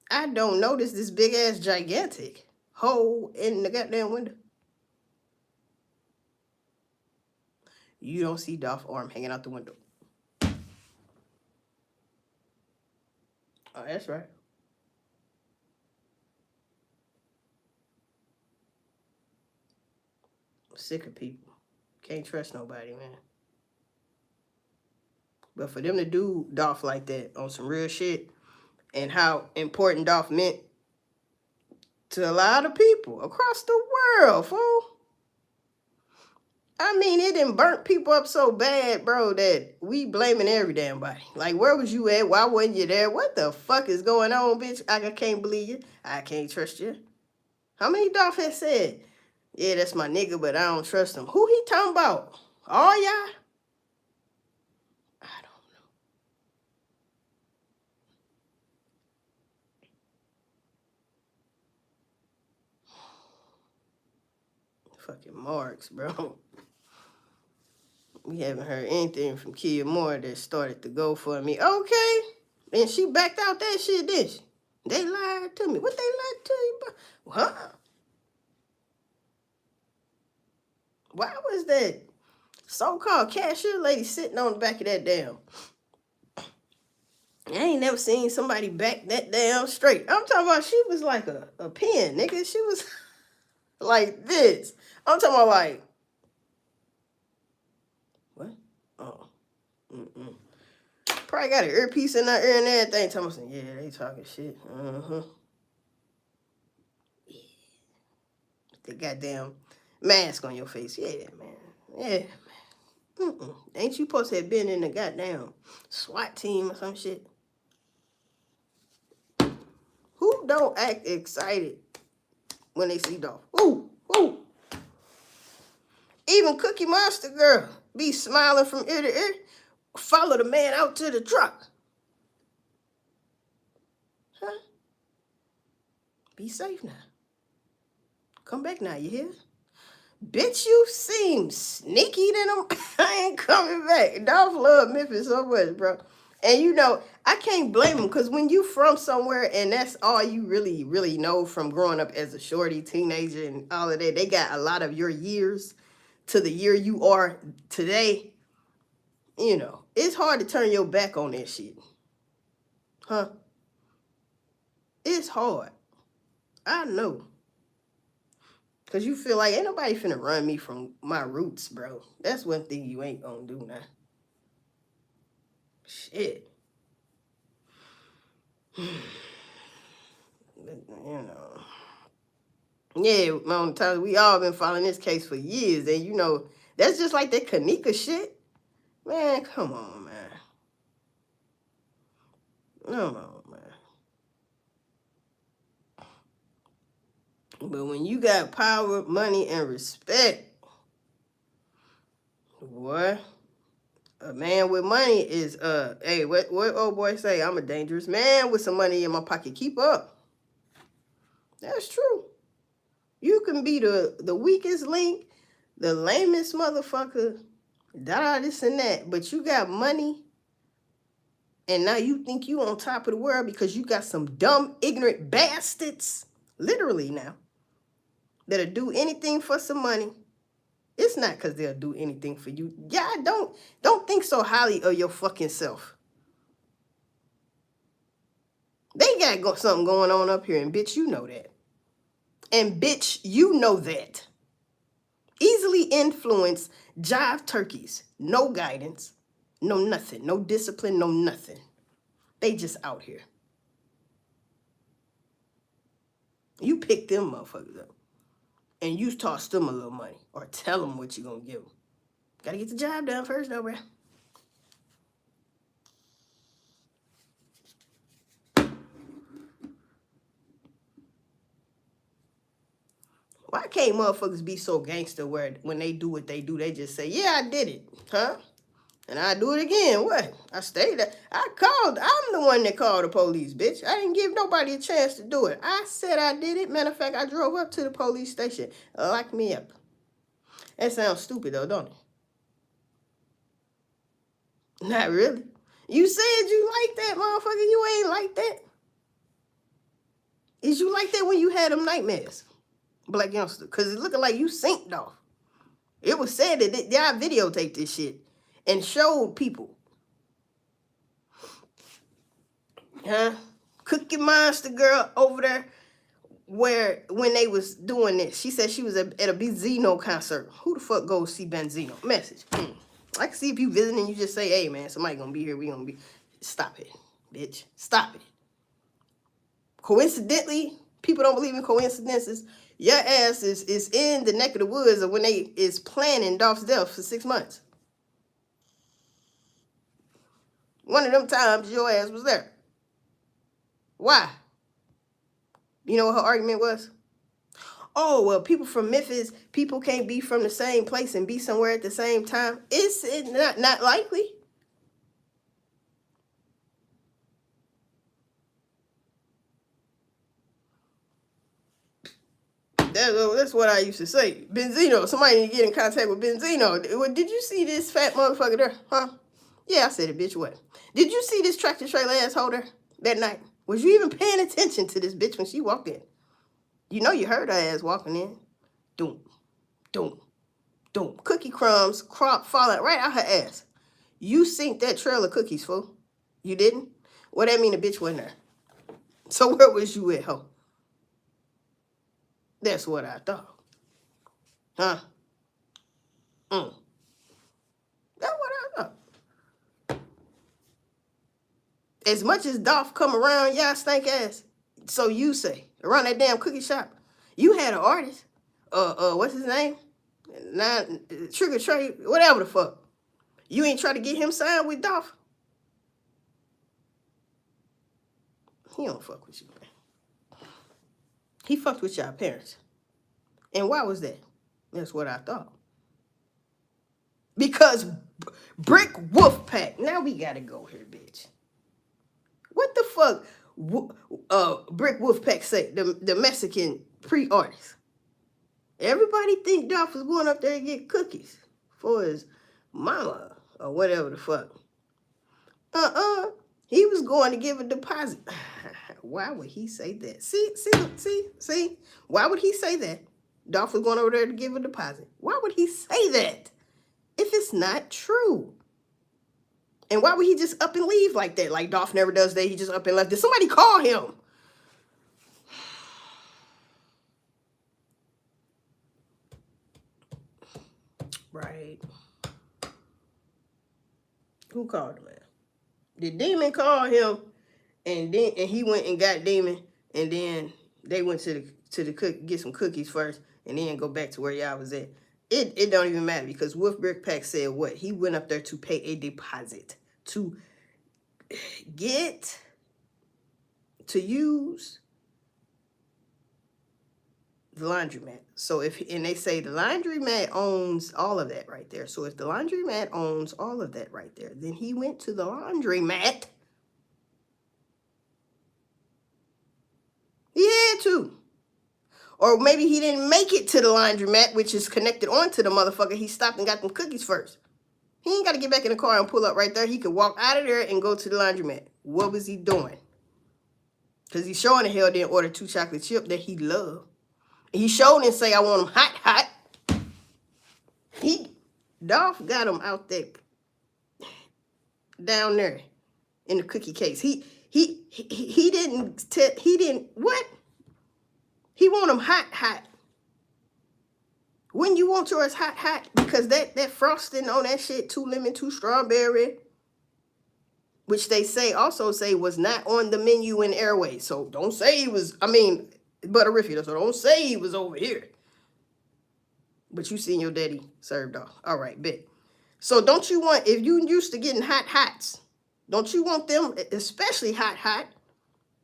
I don't notice this big ass gigantic hole in the goddamn window. You don't see Dolph's arm hanging out the window. Oh, that's right. I'm sick of people. Can't trust nobody, man. But for them to do Dolph like that on some real shit, and how important Dolph meant to a lot of people across the world, fool. I mean, it done burnt people up so bad, bro, that we blaming every damn body. Like, where was you at? Why wasn't you there? What the fuck is going on, bitch? I can't believe you. I can't trust you. How many Dolph has said, yeah, that's my nigga, but I don't trust him? Who he talking about? All y'all? I don't know. Fucking Marks, bro. We haven't heard anything from Kia Moore that started to go for me. Okay. And she backed out that shit, didn't she? They lied to me. What they lied to you about? Huh? Why was that so-called cashier lady sitting on the back of that damn? I ain't never seen somebody back that damn straight. I'm talking about she was like a pin, nigga. She was like this. I'm talking about like, what? Oh. Probably got an earpiece in her ear and everything. Talking about, yeah, they talking shit. Yeah. The goddamn mask on your face. Yeah, man. Yeah, man. Ain't you supposed to have been in the goddamn SWAT team or some shit? Who don't act excited when they see Dolph? Who? Even Cookie Monster girl be smiling from ear to ear. Follow the man out to the truck. Huh? Be safe now. Come back now, you hear? Bitch, you seem sneaky than them. I ain't coming back. Dolph love Memphis so much, bro. And you know, I can't blame him because when you from somewhere and that's all you really, really know from growing up as a shorty, teenager, and all of that, they got a lot of your years to the year you are today. You know, it's hard to turn your back on that shit. Huh? It's hard. I know. Because you feel like ain't nobody finna run me from my roots, bro. That's one thing you ain't gonna do now. Shit. You know. Yeah, on times we all been following this case for years. And you know, that's just like that Kanika shit. Man, come on, man. Come on, man. But when you got power, money, and respect, boy, a man with money is, hey, what old boy say? I'm a dangerous man with some money in my pocket. Keep up. That's true. You can be the weakest link, the lamest motherfucker, this and that, but you got money, and now you think you on top of the world because you got some dumb, ignorant bastards, literally now, that'll do anything for some money. It's not because they'll do anything for you. Yeah, don't think so highly of your fucking self. They got something going on up here, and bitch, you know that. And bitch, you know that. Easily influenced jive turkeys. No guidance, no nothing, no discipline, no nothing. They just out here. You pick them motherfuckers up. And you toss them a little money. Or tell them what you're going to give them. Gotta get the job done first, though, bruh. Why can't motherfuckers be so gangster where when they do what they do, they just say, yeah, I did it, huh? And I do it again. What? I stayed there. I'm the one that called the police, bitch. I didn't give nobody a chance to do it. I said I did it. Matter of fact, I drove up to the police station. Lock me up. That sounds stupid, though, don't it? Not really. You said you like that, motherfucker. You ain't like that. Is you like that when you had them nightmares, Black youngster? Because it's looking like you synced off. It was said that y'all videotaped this shit and showed people. Huh? Cookie Monster girl over there when they was doing this. She said she was at a Benzino concert. Who the fuck goes see Benzino? Message. I can see if you visiting, you just say, hey, man, somebody gonna be here. We gonna be. Stop it, bitch. Stop it. Coincidentally, people don't believe in coincidences. Your ass is in the neck of the woods of when they is planning Dolph's death for 6 months. One of them times your ass was there. Why? You know what her argument was? Oh, well, people from Memphis, people can't be from the same place and be somewhere at the same time. It's not likely. That's what I used to say. Benzino, somebody need to get in contact with Benzino. Did you see this fat motherfucker there? Huh? Yeah, I said it, bitch. What? Did you see this tractor trailer asshole there that night? Was you even paying attention to this bitch when she walked in? You know you heard her ass walking in. Doom, doom, doom. Cookie crumbs falling right out her ass. You synced that trail of cookies, fool. You didn't? Well, that mean the bitch wasn't there. So where was you at, ho? That's what I thought. Huh? That's what I thought. As much as Dolph come around, y'all stank ass. So you say, around that damn cookie shop, you had an artist. What's his name? Trigger Trey, whatever the fuck. You ain't try to get him signed with Dolph? He don't fuck with you, man. He fucked with y'all parents. And why was that? That's what I thought. Because Brick Wolfpack. Now we gotta go here, bitch. What the fuck Brick Wolfpack say? The Mexican pre-artist. Everybody think Dolph was going up there to get cookies for his mama or whatever the fuck. He was going to give a deposit. Why would he say that? See? Why would he say that? Dolph was going over there to give a deposit. Why would he say that if it's not true? And why would he just up and leave like that? Like Dolph never does that. He just up and left. Did somebody call him? Right. Who called him, man? Did Demon call him? And he went and got Demon, and then they went to the get some cookies first, and then go back to where y'all was at. It don't even matter because Wolf Brickpack said what? He went up there to pay a deposit to use the laundromat. So and they say the laundromat owns all of that right there. So if the laundromat owns all of that right there, then he went to the laundromat. He had to. Or maybe he didn't make it to the laundromat, which is connected onto the motherfucker. He stopped and got them cookies first. He ain't got to get back in the car and pull up right there. He could walk out of there and go to the laundromat. What was he doing? Because he sure in the hell didn't order 2 chocolate chip that he loved. He showed and say, I want them hot. Dolph got him out there, down there in the cookie case. He didn't, what? He want them hot. When you want yours hot, because that frosting on that shit, 2 lemon, 2 strawberry, which they also say was not on the menu in Airways. So don't say he was, Butterific, so don't say he was over here. But you seen your daddy served off. All right, bet. So don't you want, if you used to getting hots, don't you want them, especially hot?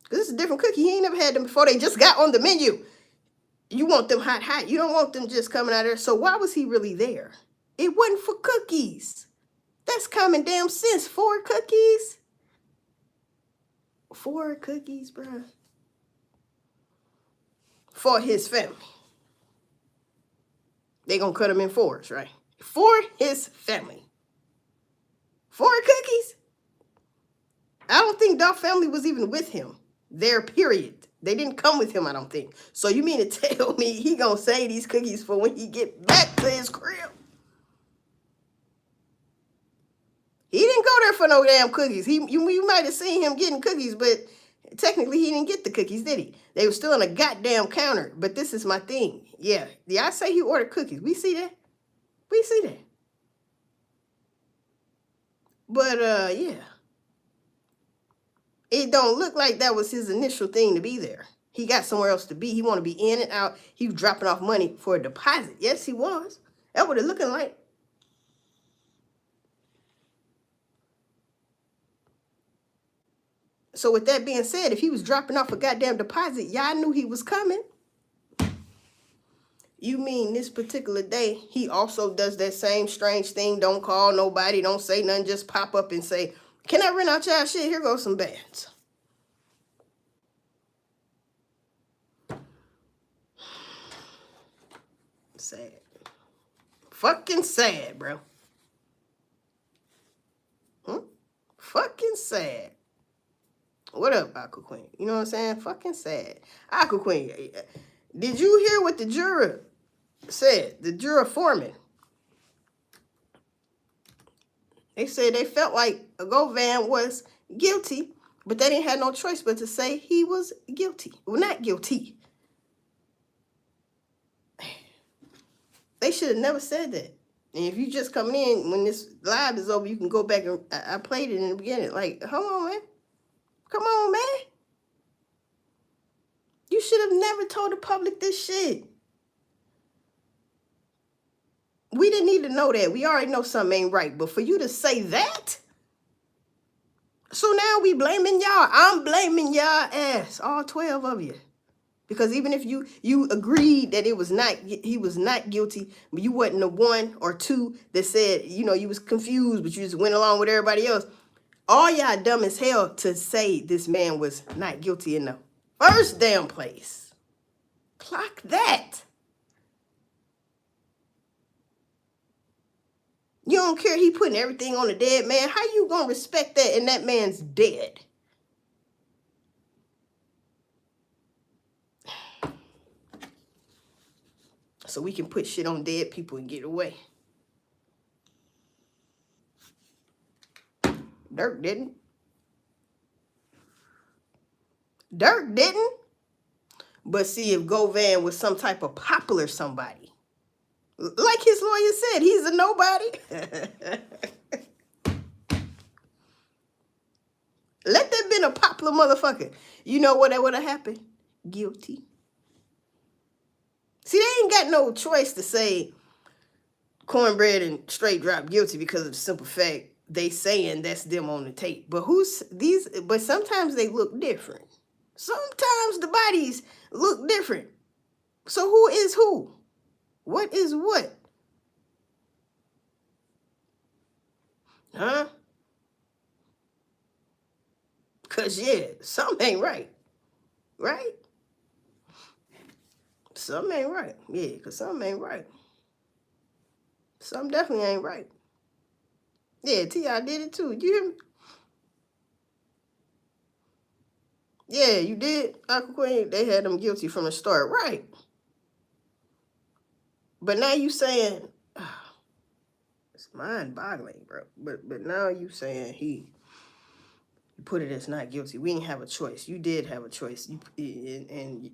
Because it's a different cookie. He ain't never had them before. They just got on the menu. You want them hot. You don't want them just coming out there. So why was he really there? It wasn't for cookies. That's common damn sense. 4 cookies? 4 cookies, bruh. For his family. They gonna cut him in 4s, right? For his family. 4 cookies? I don't think Dolph family was even with him. There, period. They didn't come with him, I don't think. So you mean to tell me he gonna save these cookies for when he get back to his crib? He didn't go there for no damn cookies. You might have seen him getting cookies, but technically he didn't get the cookies, did he? They were still on a goddamn counter. But this is my thing. Yeah, I say he ordered cookies. We see that. But, yeah. It don't look like that was his initial thing to be there. He got somewhere else to be. He want to be in and out. He was dropping off money for a deposit. Yes, he was. That's what it looking like. So with that being said, if he was dropping off a goddamn deposit, y'all knew he was coming. You mean this particular day, he also does that same strange thing. Don't call nobody. Don't say nothing. Just pop up and say, can I rent out y'all shit? Here goes some bands. Sad. Fucking sad, bro. Fucking sad. What up, Aqua Queen? You know what I'm saying? Fucking sad. Aqua Queen, did you hear what the juror said? The juror foreman. They said they felt like Govan was guilty, but they didn't have no choice but to say he was guilty. Well, not guilty. They should have never said that. And if you just coming in, when this live is over, you can go back and I played it in the beginning. Like, hold on, man. Come on, man. You should have never told the public this shit. We didn't need to know that. We already know something ain't right. But for you to say that? So now we blaming y'all. I'm blaming y'all ass, all 12 of you. Because even if you agreed that he was not guilty, but you wasn't the one or two that said, you know, you was confused, but you just went along with everybody else. All y'all dumb as hell to say this man was not guilty in the first damn place. Clock that. You don't care he putting everything on the dead man. How you gonna respect that and that man's dead? So we can put shit on dead people and get away. Dirk didn't. Dirk didn't. But see, if Govan was some type of popular somebody, like his lawyer said, he's a nobody. Let that been a popular motherfucker. You know what that would have happened? Guilty. See, they ain't got no choice to say Cornbread and Straight Drop guilty because of the simple fact they saying that's them on the tape. But but sometimes they look different. Sometimes the bodies look different. So who is who? What is what? Huh? Cause yeah, something ain't right. Right? Something ain't right. Yeah, cause something ain't right. Something definitely ain't right. Yeah, T.I. did it too. You hear me? Yeah, you did. Uncle Queen, they had them guilty from the start. Right. But now you saying, it's mind-boggling, bro. But now you saying you put it as not guilty. We didn't have a choice. You did have a choice. And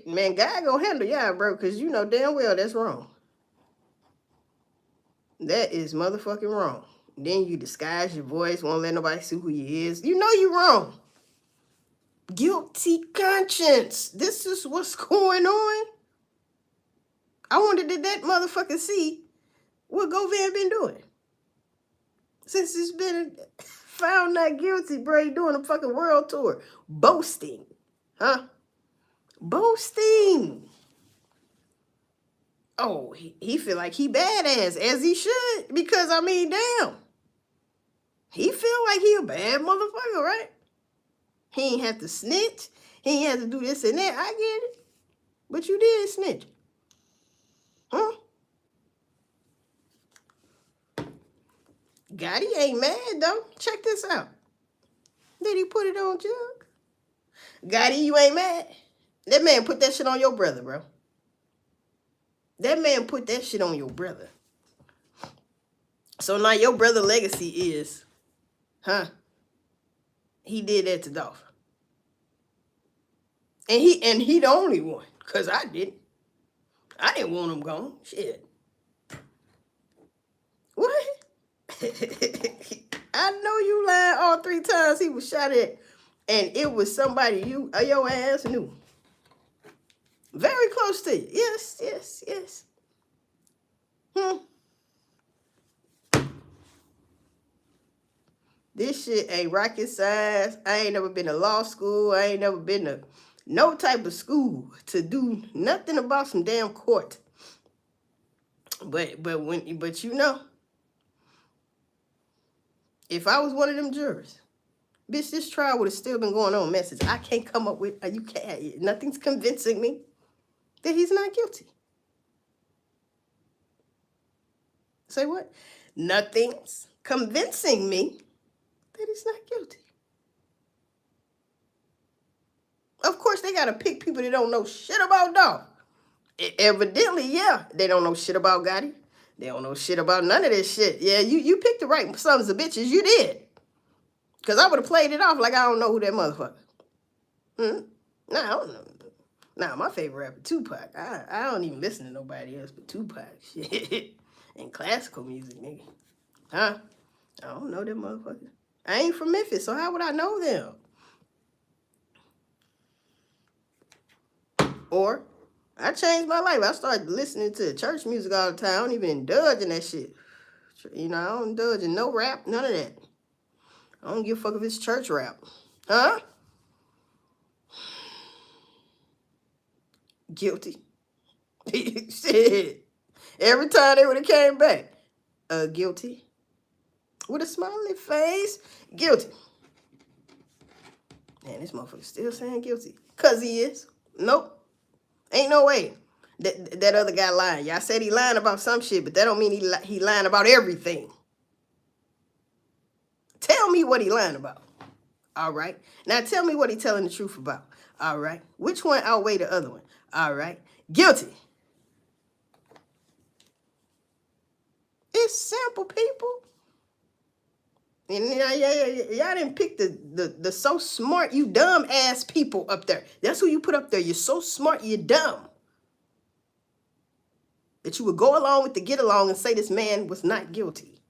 man, God gonna handle y'all, bro, because you know damn well that's wrong. That is motherfucking wrong. Then you disguise your voice, won't let nobody see who you is. You know you wrong. Guilty conscience. This is what's going on. I wonder, did that motherfucker see what Govan been doing? Since he's been found not guilty, bro, he doing a fucking world tour. Boasting. Huh? Boasting. Oh, he feel like he badass, as he should. Because, I mean, damn. He feel like he a bad motherfucker, right? He ain't have to snitch. He ain't have to do this and that. I get it. But you did snitch. Huh? Gotti ain't mad, though. Check this out. Did he put it on Jug? Gotti, you ain't mad? That man put that shit on your brother, bro. That man put that shit on your brother. So now your brother legacy is, he did that to Dolph. And he the only one. Because I didn't. I didn't want him gone. Shit. What? I know you lied all 3 times he was shot at. And it was somebody your ass knew. Very close to you. Yes. This shit ain't rocket science. I ain't never been to law school. I ain't never been to no type of school to do nothing about some damn court. But you know, if I was one of them jurors, bitch, this trial would have still been going on. Message. I can't come up with. You can't. Nothing's convincing me that he's not guilty. Say what? Nothing's convincing me that he's not guilty. Of course, they gotta pick people that don't know shit about Dolph. Evidently, yeah, they don't know shit about Gotti. They don't know shit about none of this shit. Yeah, you picked the right sons of bitches. You did. Because I would have played it off like I don't know who that motherfucker. Nah, I don't know. Nah, my favorite rapper, Tupac. I don't even listen to nobody else but Tupac. Shit. And classical music, nigga. Huh? I don't know them motherfuckers. I ain't from Memphis, so how would I know them? Or I changed my life. I started listening to church music all the time. I don't even indulge in that shit. You know, I don't indulge in no rap, none of that. I don't give a fuck if it's church rap. Huh? Guilty. Shit. Every time they would have came back. Guilty. With a smiley face. Guilty. Man, this motherfucker still saying guilty. Cause he is. Nope. Ain't no way. That other guy lying. Y'all said he lying about some shit, but that don't mean he lying about everything. Tell me what he lying about. All right. Now tell me what he telling the truth about. All right. Which one outweigh the other one? All right. Guilty. It's simple, people. And y'all didn't pick the so smart, you dumb ass people up there. That's who you put up there. You're so smart, you're dumb. That you would go along with the get along and say this man was not guilty.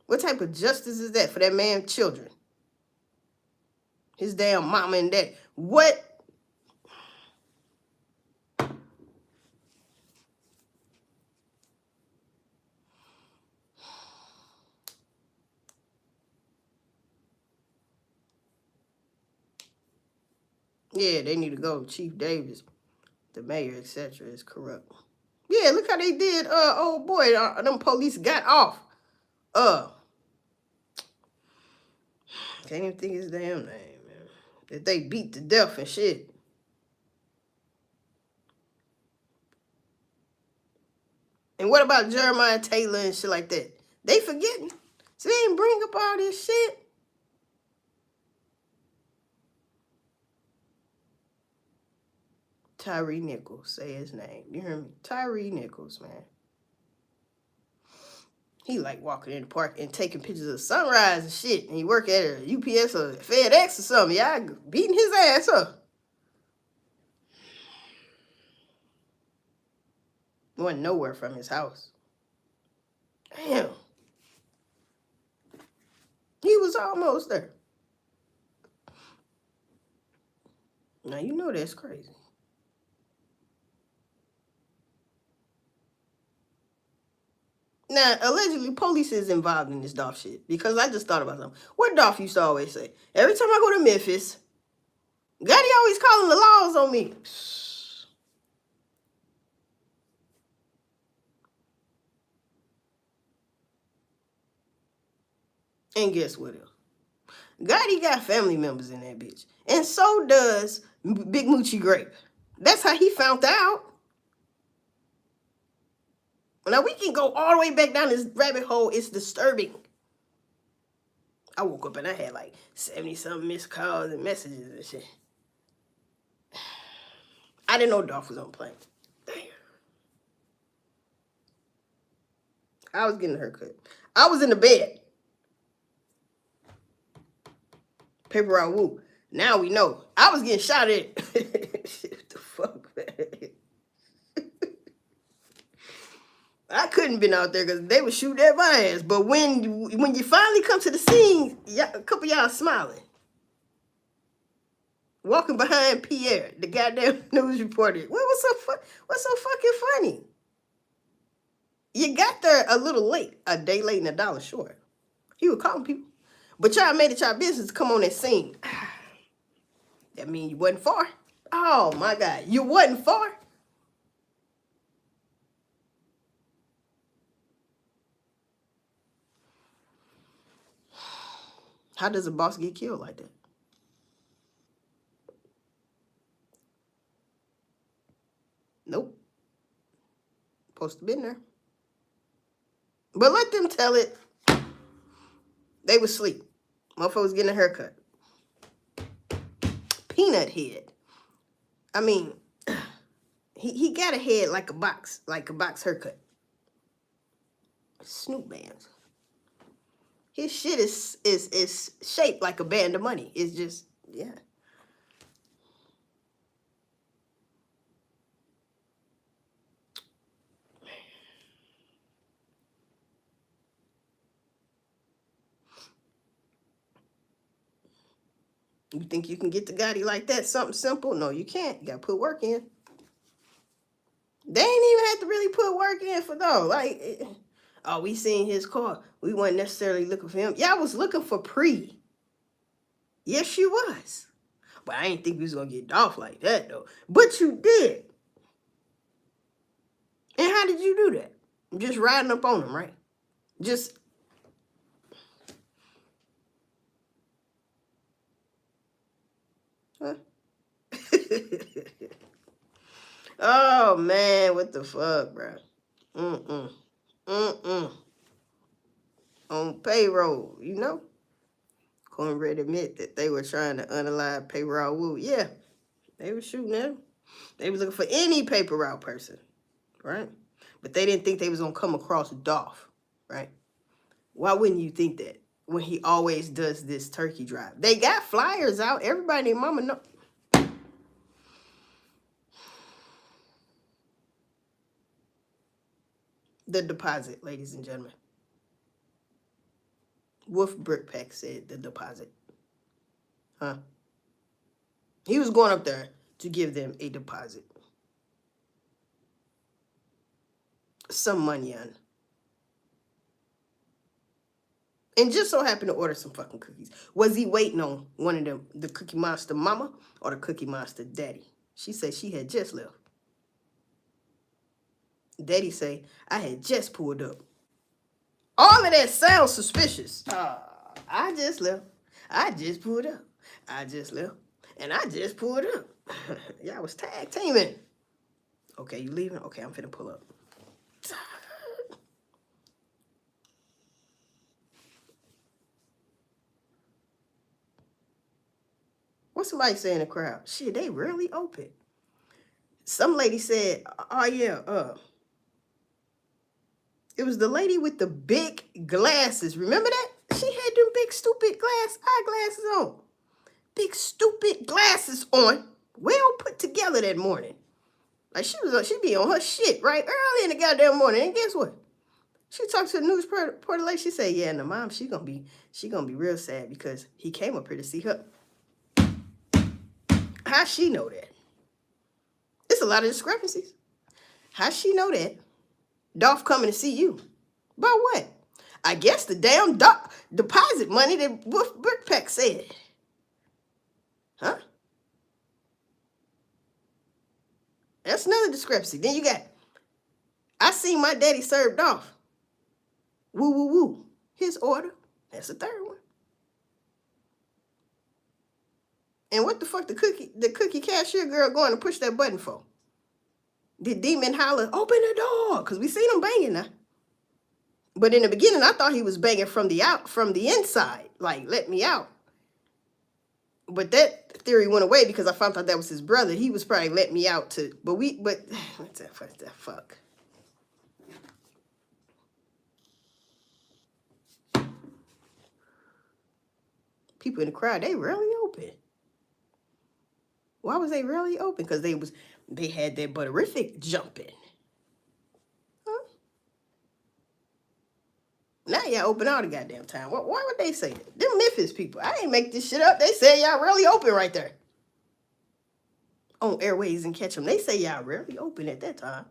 What type of justice is that for that man's children? His damn mama and dad. What? Yeah, they need to go. Chief Davis, the mayor, etc. is corrupt. Yeah, look how they did. Oh boy, them police got off. Can't even think his damn name, man. That they beat to death and shit. And what about Jeremiah Taylor and shit like that? They forgetting. So they didn't bring up all this shit. Tyree Nichols, say his name. You hear me? Tyree Nichols, man. He like walking in the park and taking pictures of sunrise and shit. And he work at a UPS or FedEx or something. Y'all beating his ass up. Went nowhere from his house. Damn. He was almost there. Now you know that's crazy. Now, allegedly, police is involved in this Dolph shit. Because I just thought about something. What Dolph used to always say? Every time I go to Memphis, Gotti always calling the laws on me. And guess what else? Gotti got family members in that bitch. And so does Big Moochie Grape. That's how he found out. Now, we can go all the way back down this rabbit hole. It's disturbing. I woke up and I had like 70-something missed calls and messages and shit. I didn't know Dolph was on the plane. Damn. I was getting a haircut. I was in the bed. Paper route woo. Now we know. I was getting shot at. Shit, the fuck, man. I couldn't been out there because they would shoot at my ass. But when you finally come to the scene, a couple of y'all smiling. Walking behind Pierre, the goddamn news reporter. What's so fucking funny? You got there a little late, a day late and $1 short. He was calling people. But y'all made it y'all business to come on that scene. That means you wasn't far. Oh my God, you wasn't far. How does a boss get killed like that? Nope. Supposed to been there. But let them tell it. They was asleep. Motherfucker was getting a haircut. Peanut head. I mean, he got a head like a box haircut. Snoop bands. His shit is shaped like a band of money. It's just, yeah. You think you can get the Gotti like that? Something simple? No, you can't. You got to put work in. They ain't even have to really put work in for though. Like, oh, we seen his car. We weren't necessarily looking for him. Y'all was looking for Pre. Yes, she was. But I didn't think we was going to get Dolph like that, though. But you did. And how did you do that? Just riding up on him, right? Just... Huh? Oh, man. What the fuck, bro? On payroll, you know? Cornbread admit that they were trying to unalive paper route Wu. Yeah, they were shooting at him. They was looking for any paper route person, right? But they didn't think they was going to come across Dolph, right? Why wouldn't you think that when he always does this turkey drive? They got flyers out. Everybody and mama know. The deposit, ladies and gentlemen. Wolf Brickpack said the deposit. Huh? He was going up there to give them a deposit. Some money on. And just so happened to order some fucking cookies. Was he waiting on one of them, the Cookie Monster mama or the Cookie Monster daddy? She said she had just left. Daddy say, I had just pulled up. All of that sounds suspicious. I just left. I just pulled up. I just left. And I just pulled up. Y'all was tag teaming. Okay, you leaving? Okay, I'm finna pull up. What's somebody saying in the crowd? Shit, they really open. Some lady said, oh yeah, it was the lady with the big glasses. Remember that? She had them big stupid eyeglasses on. Big stupid glasses on. Well put together that morning. Like she be on her shit, right? Early in the goddamn morning. And guess what? She talked to the news reporter lady. She said, yeah, and the mom, she gonna be real sad because he came up here to see her. How she know that? It's a lot of discrepancies. How she know that? Dolph coming to see you. About what? I guess the damn deposit money that Wolf Brickpack said. Huh? That's another discrepancy. Then you got, I seen my daddy served Dolph. Woo, woo, woo. His order. That's the third one. And what the fuck the cookie cashier girl going to push that button for? Did Demon holler, open the door? Because we seen him banging now. But in the beginning, I thought he was banging from the inside. Like, let me out. But that theory went away because I found out that was his brother. He was probably let me out too. But what's that fuck? People in the crowd, they really open. Why was they really open? Because they had that butterific jumping. Huh? Now y'all open all the goddamn time. Why would they say that? Them Memphis people. I ain't make this shit up. They say y'all really open right there. On Airways and Catch 'em. They say y'all really open at that time.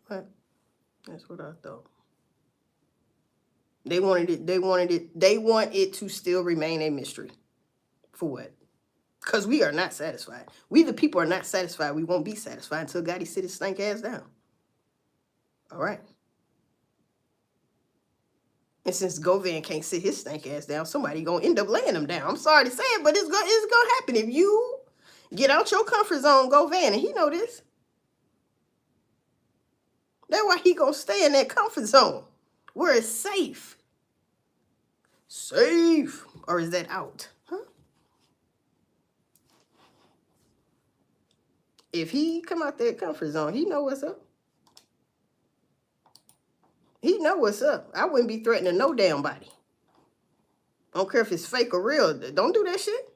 What? That's what I thought. They want it to still remain a mystery. For what? Because we are not satisfied. We the people are not satisfied. We won't be satisfied until Gotti sit his stank ass down. All right. And since Govan can't sit his stank ass down, somebody gonna end up laying him down. I'm sorry to say it, but it's gonna happen. If you get out your comfort zone, Govan, and he know this. That's why he gonna stay in that comfort zone where it's safe. Safe. Or is that out? Huh? If he come out that comfort zone, he know what's up. He know what's up. I wouldn't be threatening no damn body. I don't care if it's fake or real. Don't do that shit.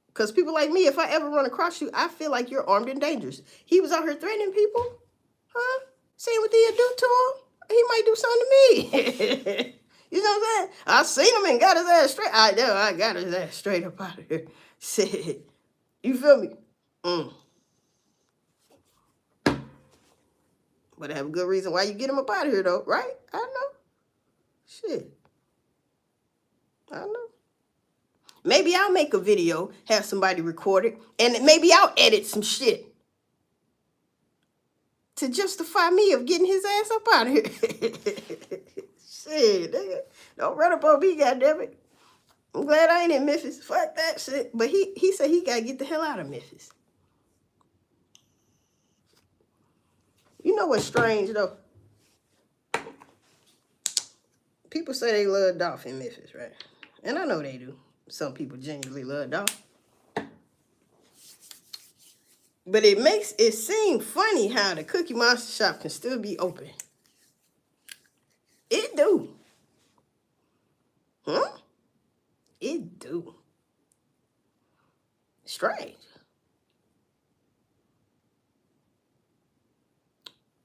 Because people like me, if I ever run across you, I feel like you're armed and dangerous. He was out here threatening people. Huh? Seeing what they do to him? might do something to me. You know what I'm saying? I seen him and got his ass straight. I got his ass straight up out of here. Shit. You feel me? But I have a good reason why you get him up out of here, though, right? I know. Shit. I know. Maybe I'll make a video, have somebody record it, and maybe I'll edit some shit to justify me of getting his ass up out of here. Shit, nigga. Don't run up on me, goddammit. I'm glad I ain't in Memphis. Fuck that shit. But he said he gotta get the hell out of Memphis. You know what's strange, though? People say they love Dolph in Memphis, right? And I know they do. Some people genuinely love Dolph. But it makes it seem funny how the Cookie Monster shop can still be open. It do. Huh? It do. Strange.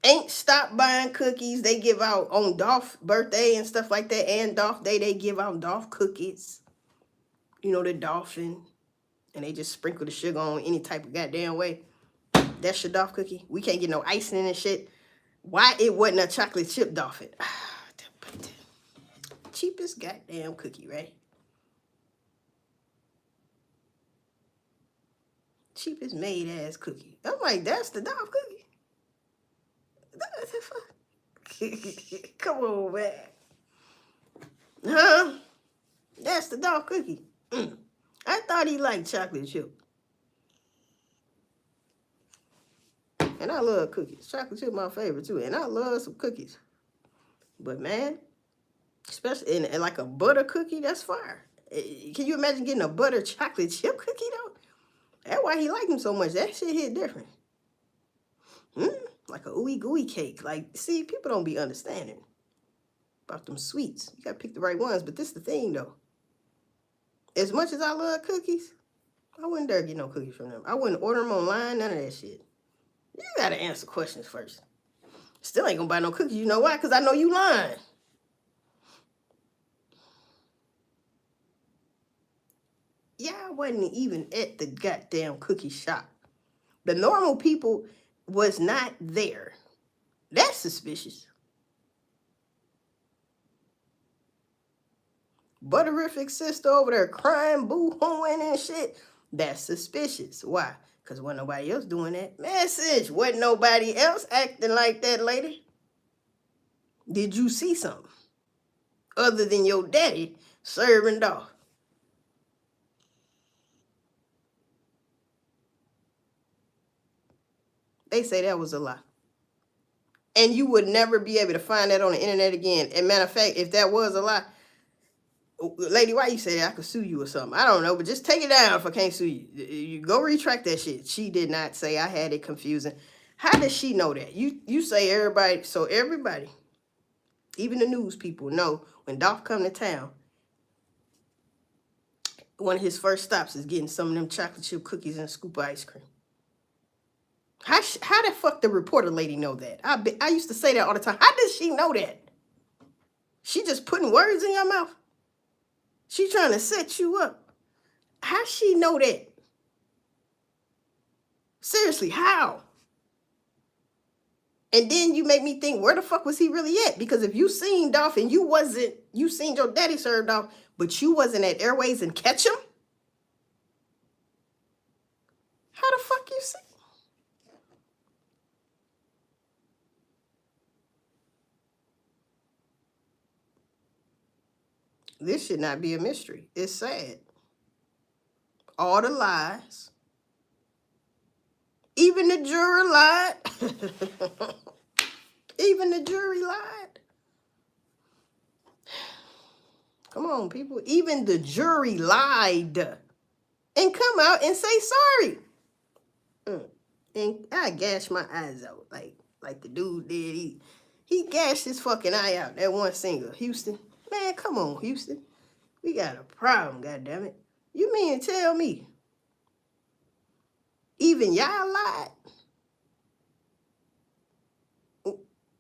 Ain't stopped buying cookies. They give out on Dolph's birthday and stuff like that. And Dolph Day, they give out Dolph cookies. You know, the dolphin. And they just sprinkle the sugar on any type of goddamn way. That's your Dolph cookie. We can't get no icing and shit. Why it wasn't a chocolate chip dolphin? Cheapest goddamn cookie, right? Cheapest made ass cookie. I'm like, that's the Dolph cookie. Come on, man. Huh? That's the Dolph cookie. I thought he liked chocolate chip. And I love cookies. Chocolate chip my favorite too. And I love some cookies. But man, especially in like a butter cookie, that's fire. Can you imagine getting a butter chocolate chip cookie though? That's why he liked them so much. That shit hit different. Like a ooey gooey cake. Like, see, people don't be understanding about them sweets. You gotta pick the right ones. But this is the thing though. As much as I love cookies, I wouldn't dare get no cookies from them. I wouldn't order them online, none of that shit. You gotta answer questions first. Still ain't gonna buy no cookies. You know why? Because I know you lying. Yeah, I wasn't even at the goddamn cookie shop. The normal people was not there. That's suspicious. Butterific sister over there crying, boo-hooing and shit. That's suspicious. Why? Because wasn't nobody else doing that. Message. Wasn't nobody else acting like that, lady. Did you see something? Other than your daddy serving Dolph. They say that was a lie. And you would never be able to find that on the internet again. And matter of fact, if that was a lie, lady, why you say that? I could sue you or something. I don't know, but just take it down if I can't sue you. You go retract that shit. She did not say. I had it confusing. How does she know that? You say everybody, so everybody, even the news people know when Dolph come to town, one of his first stops is getting some of them chocolate chip cookies and a scoop of ice cream. How the fuck the reporter lady know that? I used to say that all the time. How does she know that? She just putting words in your mouth? She trying to set you up. How she know that? Seriously, how? And then you make me think, where the fuck was he really at? Because if you seen Dolph and you seen your daddy serve Dolph, but you wasn't at Airways and catch him? How the fuck you see? This should not be a mystery. It's sad. All the lies. Even the jury lied. Even the jury lied. Come on, people. Even the jury lied. And come out and say sorry. And I gashed my eyes out like the dude did. He gashed his fucking eye out. That one singer, Houston. Man, come on, Houston. We got a problem, goddammit. You mean to tell me even y'all lied?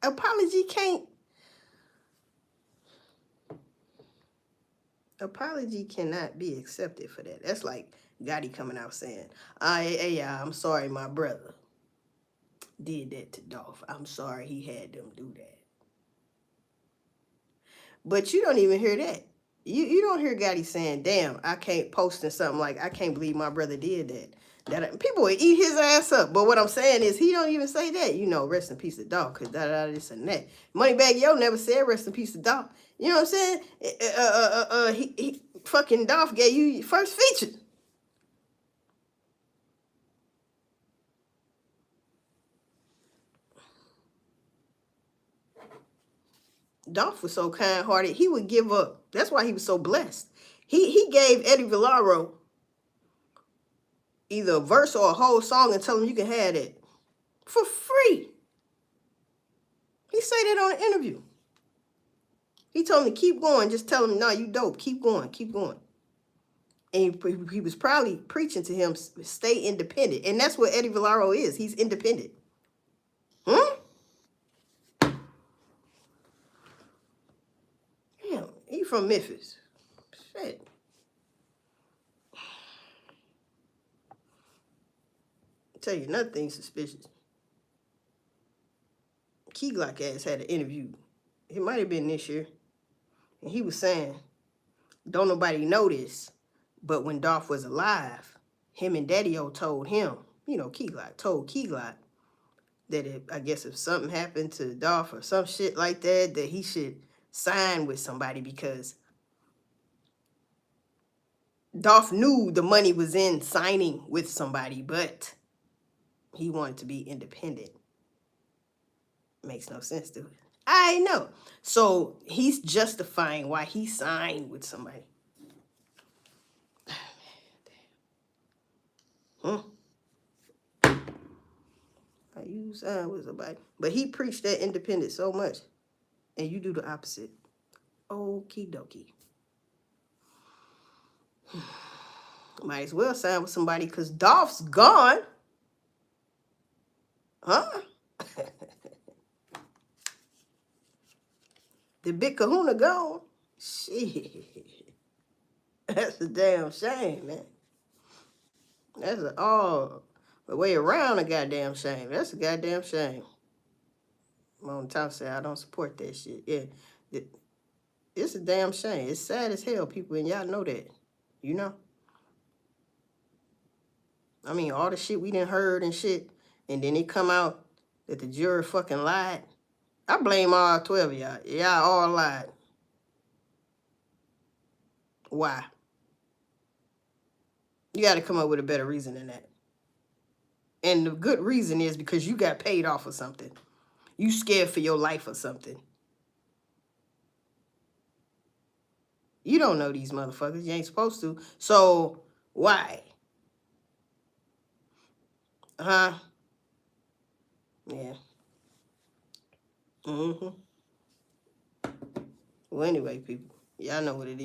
Apology can't Apology cannot be accepted for that. That's like Gotti coming out saying, hey, I'm sorry my brother did that to Dolph. I'm sorry he had them do that. But you don't even hear that. You don't hear Gotti saying, damn, I can't posting something like, I can't believe my brother did that. People would eat his ass up. But what I'm saying is he don't even say that. You know, rest in peace to Dolph, because this and that. Moneybagg Yo never said rest in peace to Dolph. You know what I'm saying? He fucking Dolph gave you your first feature. Dolph was so kind-hearted, he would give up. That's why he was so blessed. He gave Eddie Villaro either a verse or a whole song and tell him you can have it for free. He said that on an interview. He told him to keep going. Just tell him, no, you dope. Keep going. Keep going. And he was probably preaching to him, stay independent. And that's what Eddie Villaro is. He's independent. Damn, he from Memphis. Shit. I'll tell you another thing suspicious. Key Glock ass had an interview. It might have been this year. And he was saying, don't nobody know this, but when Dolph was alive, him and Daddy-O told him, you know, Key Glock told Key Glock that I guess if something happened to Dolph or some shit like that, that he should sign with somebody because Dolph knew the money was in signing with somebody, but he wanted to be independent. Makes no sense to it. I know. So he's justifying why he signed with somebody. You signed with somebody. But he preached that independence so much. And you do the opposite. Okie dokie. Might as well sign with somebody because Dolph's gone. Huh? The big kahuna gone. Shit. That's a damn shame, man. That's the way around a goddamn shame. That's a goddamn shame. I'm on top say I don't support that shit. Yeah. It's a damn shame. It's sad as hell, people, and y'all know that. You know? I mean, all the shit we done heard and shit, and then it come out that the jury fucking lied. I blame all 12 of y'all. Y'all all lied. Why? You got to come up with a better reason than that. And the good reason is because you got paid off or something. You scared for your life or something. You don't know these motherfuckers. You ain't supposed to. So, why? Huh? Yeah. Well, anyway, people, y'all know what it is.